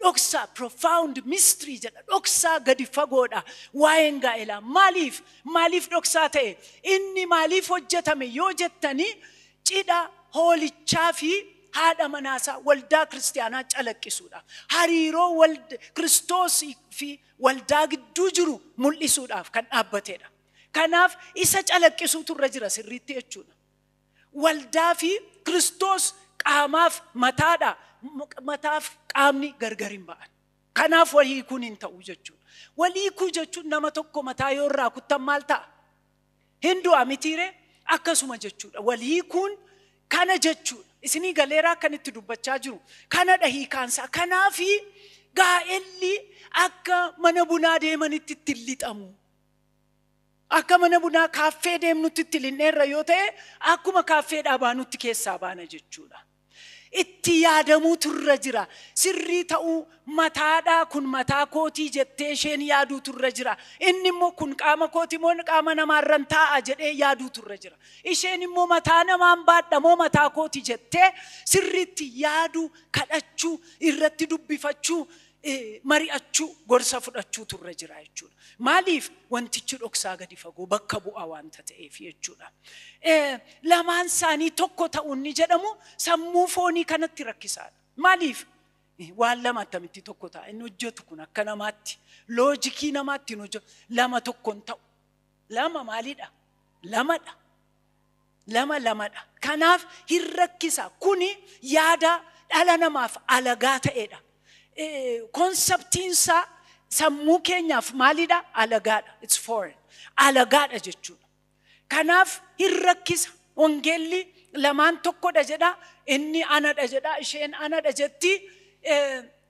dhoksaa profound mystery jedha dhoksaa gadi fagoodha waa'een gaa'elaa maaliif dhoksaa ta'e inni maaliif hojjetame yoo jettanii cidha hoolichaa fi haadha manaasaa waldaa kiristaanaa calaqqisuudhaaf hariiroo Kiristoos fi waldaa gidduu jiru mul'isuudhaaf kan dhaabbatedha. Kanaaf isa calaqqisuutu irra jira sirriitti jechuudha. Waldaa fi Kiristoos qaamaaf mataadha. Mataaf qaamni gargar hin ba'an. Kanaaf walii kun hin ta'u jechuudha. Walii kun jechuun nama tokko mataa yoo irraa kuttan maal ta'a? Hin du'a mitiiree akkasuma jechuudha. Walii kun kana jechuudha. Isinii galeeraa akkanitti dubbachaa jiru. Kanadha hiikaansaa. Kanaafi gaa'elli akka mana bunaa deemanitti itti lixamu. Akka mana bunaa kaaffee deemnutti itti linneerra yoo ta'e akkuma kaaffee dhaabaanutti keessaa baana jechuudha. Itti yaadamuutu irra jira. Sirrii ta'uu mataadhaa kun mataa kootii jettee isheen yaaduutu irra jira. Inni immoo kun qaama kootii moo qaama namaarran taa'a jedhee yaaduutu irra jira. Isheen immoo mataa namaan baadha moo mataa kootii jettee sirriitti yaaduu, kadhachuu, irratti dubbifachuu, mari'achuu, gorsa fudhachuutu irra jira jechuudha. Maaliif wantichi dhoksaa gadi fagoo bakka bu'aa waanta ta'eef jechuudha. Lamaan isaanii tokko ta'uun ni jedhamu sammuu foonii kanatti rakkisaadha. Maaliif waan lama attamitti tokko ta'a inni hojjetu kun akka namaatti loojikii namaatti hin hojjetu lama tokkoon ta'u. Lama maalidha? Lamadha. Lamadha. Kanaaf hin rakkisa. Kuni yaada dhala namaaf alagaa ta'edha. Konseptiinsaa sammuu keenyaaf maalidha? Alagaadha. It's foreign. Alagaadha jechuudha. Kanaaf hin rakkisa. Wangeelli lamaan tokkodha jedha. Inni anadha jedha. Isheen anadha jetti.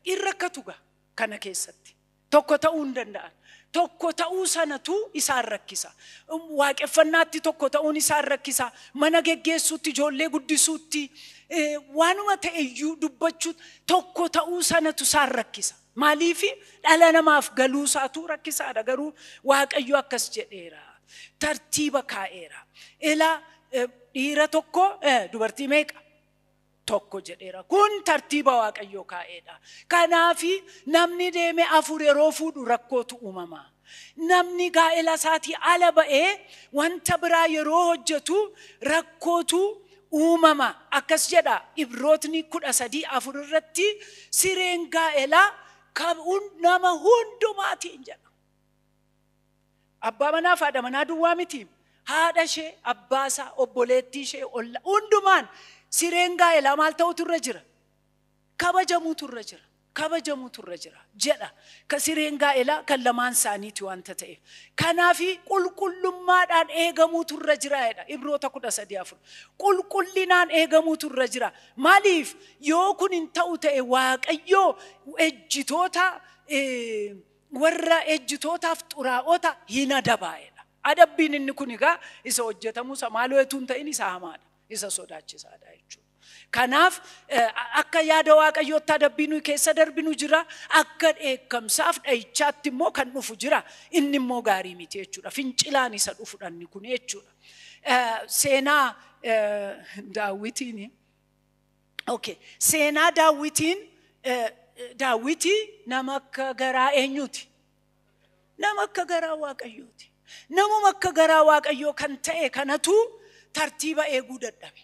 Hin rakkatuga kana keessatti. Tokko ta'uu hin danda'an. Tokko ta'uu sanatu isaan rakkisa. Waaqeffannaatti tokko ta'uun isaan rakkisa. Mana geggeessuutti, ijoollee guddisuutti, waanuma ta'eyyuu dubbachuutti tokko ta'uu sanatu isaan rakkisa. Maaliifi dhala namaaf galuu isaatu rakkisaadha. Garuu Waaqayyo akkas jedheera. Tartiiba kaa'eera. Ilaa dhiira tokko dubartii meeqa? Tokko jedheera. Kun tartiiba Waaqayyo kaa'eedha. Kanaafi namni deeme afur yeroo fuudhu rakkootu uumama. Namni gaa'ela isaatii ala ba'ee wanta biraa yeroo hojjetu rakkootu uumama. Akkas jedha Ibrootni 13:4 irratti sireen gaa'elaa nama hundumaatiin jedha. Abbaa manaa fi haadha manaa duwwaa miti. Haadha ishee, abbaa isaa, obboleettii ishee, hundumaan sireen gaa'elaa maal ta'utu irra jira? Kabajamuutu irra jira. Kabajamuutu irra jira jedha. Ka sireen gaa'elaa kan lamaan isaaniiti wanta ta'eef. Kanaafi qulqullummaadhaan eegamuutu irra jira jedha. Ibroota 13:4. Qulqullinaan eegamuutu irra jira. Maaliif yoo kun hin ta'u ta'e Waaqayyo ejjitoota warra ejjitootaaf xuraa'oota hin adabaa'edha. Adabbiin inni kun egaa isa hojjetamu maaloo etuu hin ta'in isa hamaadha. Isa sodaachisaadha jechuudha. Kanaaf akka yaada Waaqayyootti adabbii nuyi keessa darbinu jira. Akka dheekkamsaaf dha'ichaatti immoo kan dhufu jira. Inni immoo gaarii miti jechuudha. Fincilaan isa dhufudhanni kun jechuudha. Seenaa Daawitiin. Okay. Seenaa Daawitiin Daawiti nama akka garaa eenyuti? Nama akka garaa Waaqayyooti. Namuma akka garaa Waaqayyoo kan ta'e kanatu tartiiba eeguu dadhabe.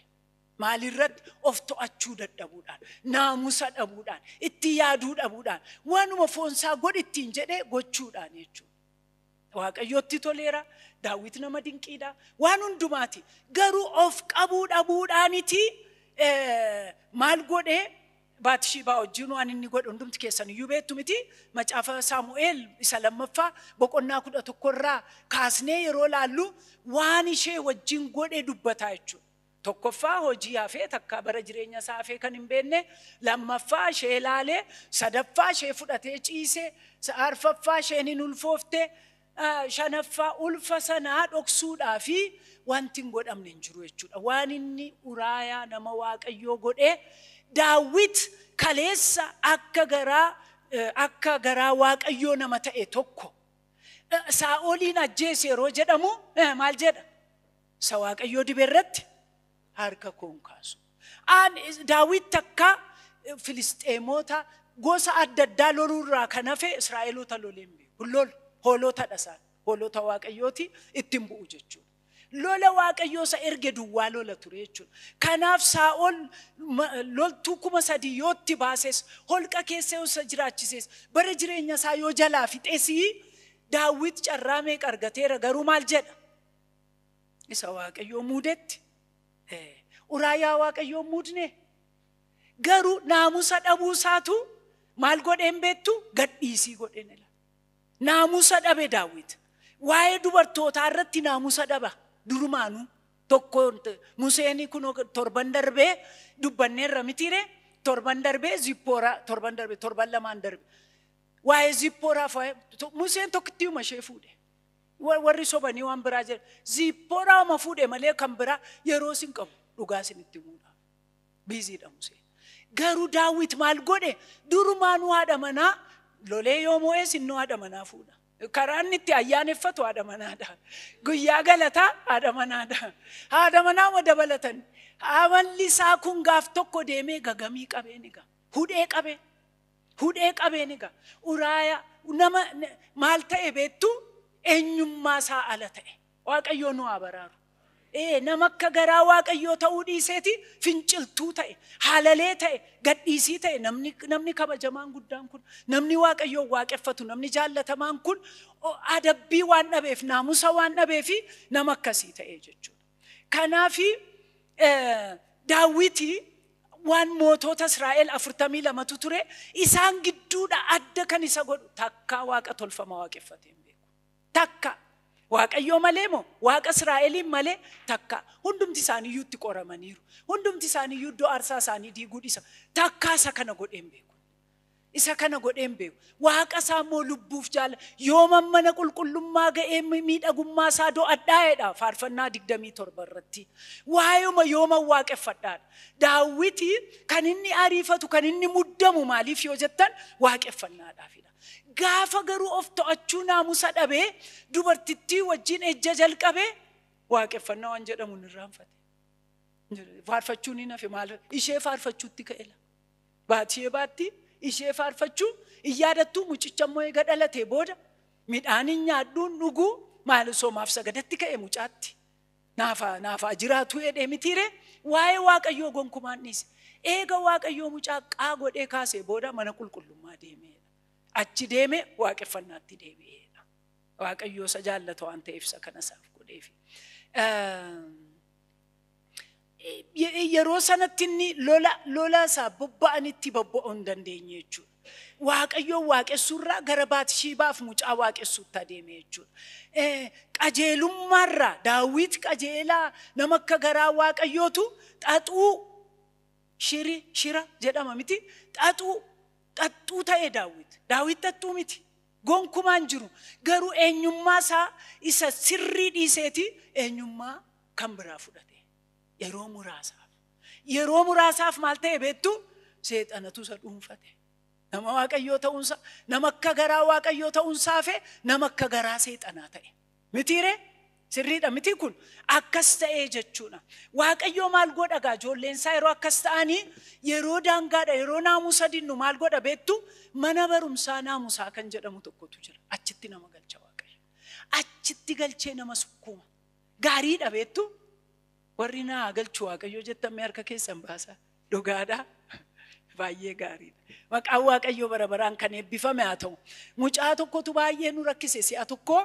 Maalirratti of to'achuu dadhabuudhaan, naamusa dhabuudhaan, itti yaaduu dhabuudhaan, waanuma foonsaa godhittiin jedhee gochuudhaan jechuudha. Waaqayyootti toleera. Daawit nama dinqiidha. Waan hundumaati. Garuu of qabuu dhabuudhaaniti maal godhee Baatishiibaa wajjin waan inni godhu hundumti keessan iyyuu beektu miti. Macaafa Saamu'eel isa lammaffaa boqonnaa 11 irraa kaasnee yeroo laallu waan ishee wajjin godhe dubbataa jechuudha. Tokkoffaa hojii hafee takka bara jireenya isaa hafee kan hin beekne, lammaffaa ishee laalee, sadaffaa ishee fudhatee ciisee, arfaffaa isheen hin ulfoofte, shanaffaa ulfa sanaa dhoksuudhaa fi wanti hin godhamne hin jiru jechuudha. Waan inni Uraayaa nama Waaqayyoo godhee Daawit kaleessa akka garaa Waaqayyoo nama ta'e tokko Saa'oliin ajjeese yeroo jedhamu maal jedha? Isa Waaqayyoo dibeerratti harka koon kaasu. Daawit takka Filisxeemota gosa adda addaa loluurraa kan hafe Israa'eloota loleen beeku. Hoolota dhasaan, hoolota Waaqayyooti ittiin bu'u jechuudha. Lola waaqayyoo isa erge duwwaa lola ture jechuudha. Kanaaf Saa'ol loltuu 3,000 yootti baases holqa keessa yoo isa jiraachises bara jireenya isaa yoo jalaa fixesii Daawit carraa meeqa argateera garuu maal jedha? Isa waaqayyoo muudetti. Uraayaa waaqayyoo muudne. Garuu naamusa dhabuu isaatu maal godheen beektu? Gadhiisii godheen ila. Naamusa dhabe Daawit. Waa'ee dubartootaa irratti naamusa dhaba. Durumaanuu tokko Museenii kun torban darbee dubbanneerra mitiire torban darbee Zippooraa torban lamaan darbe. Waa'ee Zippooraa Museen tokkitti uma ishee fuudhe. Warri sobanii waan biraa jedhe. Zippooraa uma fuudhe malee kan biraa yeroo sin qabu dhugaa sinitti muudha. Biiziidha Museen. Garuu Daawit maal godhe? Durumaanuu haadha manaa lolee yoo moo'es innoo haadha manaa fuudha. Karaan itti ayyaaneffatu haadha manaadha. Guyyaa galataa haadha manaadha. Haadha manaa ma dabalatan. Amalli isaa kun gaaf tokko deemee gagamii qabee ni ga'a. Hudhee qabee ni ga'a. Uraayaa nama maal ta'e beektu eenyummaa isaa ala ta'e. Waaqayyoo nu haa baraaru. Nama akka garaa waaqayyoo ta'uu dhiiseeti finciltuu ta'e, haalalee ta'e, gadhiisii ta'e namni kabajamaan guddaan kun, namni waaqayyoo waaqeffatu, namni jaallatamaan kun adabbii waan dhabeef, naamusa waan dhabeef nama akkasii ta'e jechuudha. Kanaafi Daawiti waan mootota Israa'el 42 ture isaan gidduudha adda kan isa godhu takka waaqa tolfama waaqeffateen beeku. Takka waaqayyoo malee moo waaqa Israa'eliin malee takka hundumti isaanii iyyuu itti qoramaniiru. Hundumti isaanii iyyuu iddoo aarsaa isaanii diiguu dhisa. Takka isa kana godheen beeku. Isa kana godheen beeku. Waaqa isaa immoo lubbuuf jaala yoo mana qulqullummaa ga'ee miidhagummaa isaa do'adhaa'edha faarfannaa 27 irratti. Waayuma yooma waaqeffadhaadha. Daawiti kan inni ariifatu kan inni muddamu maaliif yoo jettan waaqeffannaadhaafidha. Gaafa garuu of to'achuu naamusa dhabee dubartittii wajjin ejja jalqabee waaqeffannaa waan jedhamu nirraanfate. Faarfachuun hin hafe maal ishee faarfachuutti ka'ela. Baatti ishee faarfachuu iyyadattuu mucicha immoo eega dhalatee booda midhaan nyaadhuun dhuguu maal soomaaf sagadatti ka'e mucaatti. Naafaa jiraatu jedhee mitiire waa'ee waaqayyoo gonkumaan dhiise. Eega waaqayyoo mucaa qaa godhee kaasee booda mana qulqullummaa deeme. Achi deeme waaqeffannaatti deebi'eedha. Waaqayyoo isa jaallatu waan ta'eef isa kana isaaf godheefi. Yeroo sanatti inni lola isaa bobba'anitti bobba'uu hin dandeenye jechuudha. Waaqayyoo waaqessuurraa gara Baatishiibaaf mucaa waaqessuutti adeeme jechuudha. Qajeelummaarraa Daawit qajeelaa nama akka garaa waaqayyootu xaxuu shira jedhama miti xaxuu ta'e Daawit. Daawit xaxuu miti. Gonkumaan jiru. Garuu eenyummaa isaa isa sirrii dhiiseeti eenyummaa kan biraa fudhate. Yeroo muraasaaf maal ta'e beektu seexanatu isa dhuunfate. Nama waaqayyoo ta'uunsa, nama akka garaa waaqayyoo ta'uunsaa fe nama akka garaa seexanaa ta'e. Mitiire? Sirriidha miti kun akkas ta'ee jechuudha. Waaqayyoo maal godha gaa ijoolleen isaa yeroo akkas ta'anii yeroo daangaadha yeroo naamusa dinnu maal godha beektu mana barumsaa naamusaa kan jedhamu tokkotu jira. Achitti nama galcha waaqayyo. Achitti galchee nama sukkuuma. Gaariidha beektu warri naa galchu waaqayyo jettamee harka keessan baasa. Dhugaadha. Baay'ee gaariidha. Maqaan waaqayyoo bara baraan kan eebbifame haa ta'u. Mucaa tokkotu baay'ee nu rakkise si'a tokko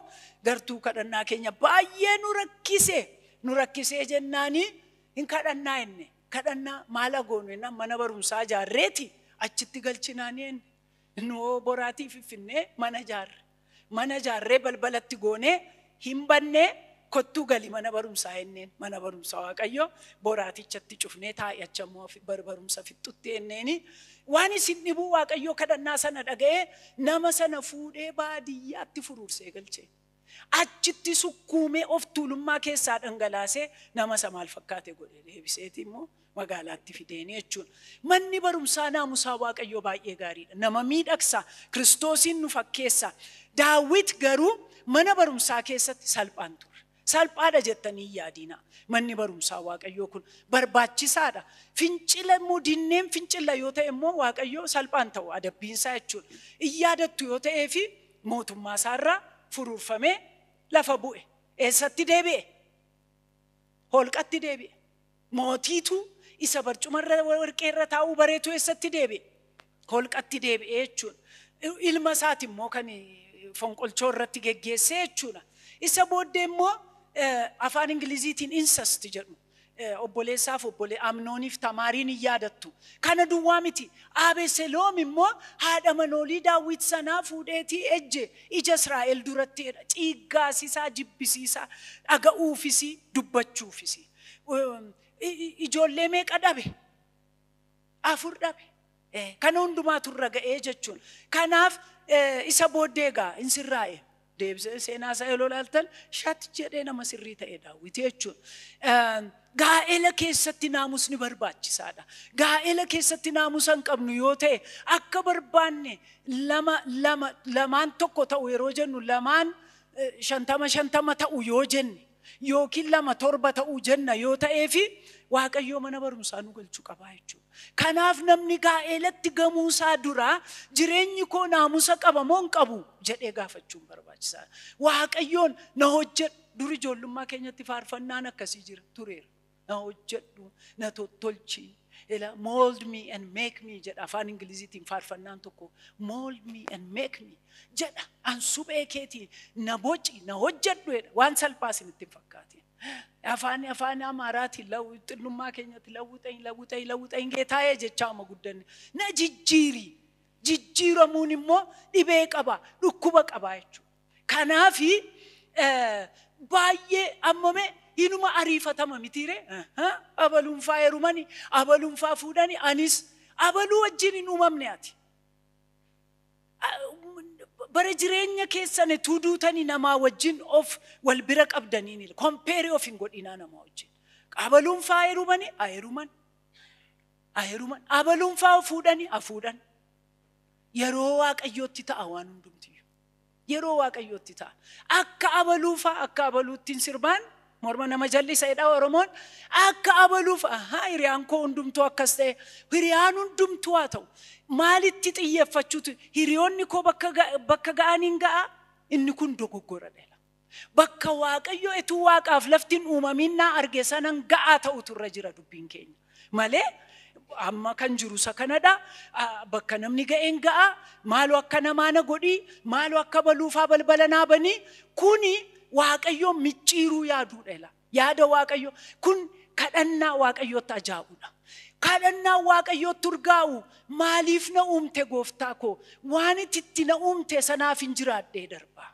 gartuu kadhannaa keenya baay'ee nu rakkisee jennaani hin kadhannaa enne. Kadhannaa maal agoonu ennaan mana barumsaa jaarreeti achitti galchinaani enne. Noo boraatii Finfinnee mana jaarree balbalatti goonee hin bannee kottuu gali mana barumsaa enneen mana barumsaa waaqayyo boraatichatti cufnee taa'achammoo barumsa fixutti enneeni waan isin dhibuu waaqayyo kadhannaa sana dhaga'ee nama sana fuudhee baadiyyaatti furuursee galchee achitti sukkuumee of tuulummaa keessaa dhangalaasee nama isa maal fakkaate godhe deebiseeti immoo magaalaatti fideeni jechuudha. Manni barumsaa naamusaa waaqayyo baay'ee gaariidha. Nama miidhagsa Kiristoosiin nu fakkeessa. Daawit garuu mana barumsaa keessatti salphaan ture. Salphaadha jettanii yaadina. Manni barumsaa waaqayyoo kun barbaachisaadha. Fincila immoo dinneen fincila yoo ta'e immoo waaqayyoo salphaan ta'u adabbiinsaa jechuudha. Iyyadattu yoo ta'ee fi mootummaa isaarraa furuurfamee lafa bu'e. Eessatti deebi'e? holqatti deebi'e. Mootiitu isa barcumarra warqeerra taa'uu bareetu eessatti deebi'e. Holqatti deebi'e jechuudha. Ilma isaati immoo kan fonqolchoo irratti geggeessee jechuudha. Isa booddee immoo afaan Ingiliziitiin incest jedhu. Obboleessaaf Amnooniif Tamaariin hin yaadattu. Kana duwwaa miti. Abeseloom immoo haadha manoolii Daawit sanaa fuudheetii ejje ija Israa'el duratti ciiggaasisaa jibbisiisaa dhaga'uufisi dubbachuufisi. Ijoollee meeqa dhabe? 4 dhabe. Kana hundumaatu irra ga'ee jechuun. Kanaaf isa booddee egaa hin sirraa'e. Deebisee seenaa isaa yoo ilaaltan shat jedhee nama sirrii ta'e Daawit jechuudha. Gaa'ela keessatti naamusni barbaachisaadha. Gaa'ela keessatti naamusa hin qabnu yoo ta'e akka barbaanne lamaan tokko ta'u yeroo jennu lamaan 50 ta'u yoo jenne yookiin 2 7 ta'u jenna yoo ta'eefi Waaqayyo mana barumsaa nu galchuu qaba jechuudha. Kanaaf namni gaa'elatti gamuusaa dura jireenyi koo naamusa qaba moo hin qabu jedhee gaafachuun barbaachisaadha. Waaqayyoon na hojjedhu dur ijoollummaa keenyatti faarfannaan akkasii jira tureera. Na hojjedhu na tottolchi. Mold me and make me jedha afaan Ingiliziitiin faarfannaan tokko. Mold me and make me jedha. An suphee keetiin na boci na hojjedhu waan salphaa isinitti hin fakkaatin. Afaan Amaaraatiin xinnummaa keenyatti lawwuxayin geetaa'ee jechaa ama guddanne. Na jijjiiri. Jijjiiramuun immoo dhibee qaba, dhukkuba qaba jechuudha. Kanaafi baay'ee ammame inuma ariifatama mitiire. Abaluunfaa heerumani, abaluunfaa fuudhani, anis abaluu wajjin hin uumamne ati. Bara jireenya keessan tuduutani namaa wajjin of wal bira qabdaniin kompeeri of hin godhinaa namaa wajjin. Abaluunfaa heerumani, heeruman. Abaluunfaa fuudhani, fuudhan. Yeroo Waaqayyootti ta'a waan hundumtiyyuu. Yeroo Waaqayyootti ta'a. Akka abaluufaa akka abaluuttiin sirbaan morma nama jalliseedha Oromoon. Akka abaluufaa hiriyaan koo hundumtuu akkas ta'e hiriyaan hundumtuu haa ta'u. Maalitti xiyyeeffachuutu hiriyoonni koo bakka ga'aniin ga'a inni kun dogoggoradha. Bakka Waaqayyo etuu Waaqaaf laftiin uumaminnaa arge sanan ga'aa ta'utu irra jira dubbiin keenya. Malee amma kan jiru isa kanadha. Bakka namni ga'een ga'a maaloo akka namaana godhii maaloo akka baluufaa balbala naabanii kuni Waaqayyo micciiruu yaaduudha. Yaada Waaqayyo kun kadhannaa Waaqayyootti ajaa'uudha. Kadhannaa Waaqayyootti urgaa'u maaliif na uumte gooftaa koo waan itti na uumte sanaaf hin jiraadhee darba.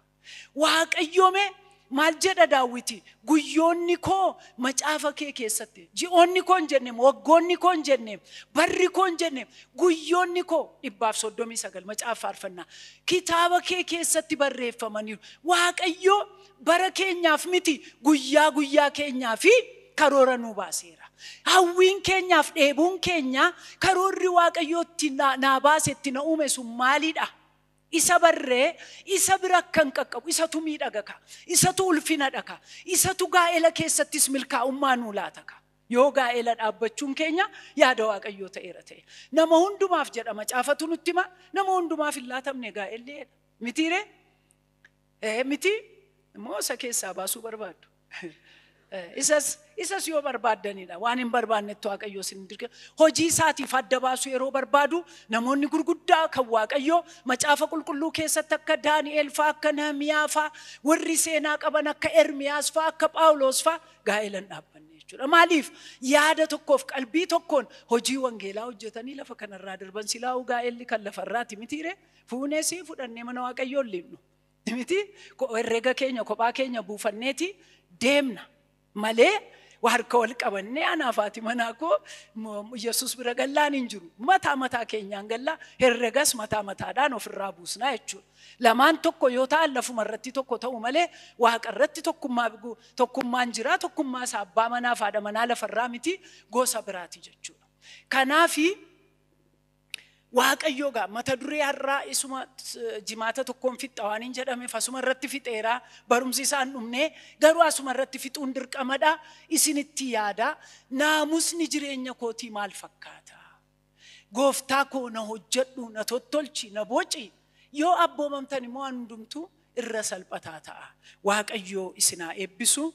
Waaqayyoome maal jedha Daawiti guyyoonni koo macaafa kee keessatti ji'oonni koo hin jenne waggoonni koo hin jenne barri koo hin jenne guyyoonni koo 139 macaafa faarfannaa kitaaba kee keessatti barreeffamaniiru. Waaqayyo bara keenyaaf miti guyyaa keenyaaf karoora nu baaseera. Hawwiin keenyaaf dheebuun keenya karoorri Waaqayyootti naa baasetti na uume sun maalidha? Isa barree isa bira kan qaqqabu isatu miidhaga isatu ulfina dhaka isatu gaa'ela keessattis milkaa'ummaa nu laata ka. Yoo gaa'ela dhaabbachuun keenya yaada Waaqayyoo ta'eera ta'e. Nama hundumaaf jedha macaafatu nutti hima nama hundumaaf hin laatamne gaa'elleedha. Mitiire? Miti? Immoo isa keessaa baasuu barbaaddu. Isas yoo barbaadanidha waan hin barbaannetti Waaqayyoo sin dirqe hojii isaatiif adda baasu yeroo barbaadu namoonni gurguddaa kan Waaqayyoo macaafa qulqulluu keessatti akka Daani'eel faa akka Nehemiyaa faa warri seenaa qaban akka Ermiyaas faa akka Phaawulos faa gaa'elan dhaabbanne jechuudha. Maaliif yaada tokkoof qalbii tokkoon hojii wangeelaa hojjetanii lafa kanarraa darban silaa'u gaa'elli kan lafarraati mitiire fuunee si fudhannee mana Waaqayyoo liimnu miti herrega keenya kophaa keenya buufanneeti deemna. Malee harka wal qabannee anaa Faatimaa naakoo Yesuus bira gallaan hin jiru. Mataa keenyaan gallaa herregas mataadhaan ofirraa buusnaa jechuudha. Lamaan tokko yoo ta'an lafuma irratti tokko ta'u malee Waaqa irratti tokkummaan jira. Tokkummaa isaa abbaa manaa fi haadha manaa lafarraa miti gosa biraati jechuudha. Kanaafi Waaqayyo gaa mata duree har'aa isuma jimaata tokkoon fixxa waan hin jedhame asuma irratti fixeera barumsi isaan dhumne garuu asuma irratti fixuun dirqamadha. Isinitti yaada naamusni jireenya kootii maal fakkaata? Gooftaa koo na hojjedhu na tottolchi na boci yoo abboomamtan immoo waan hundumtuu irra salphataa ta'a. Waaqayyo isinaa eebbisu.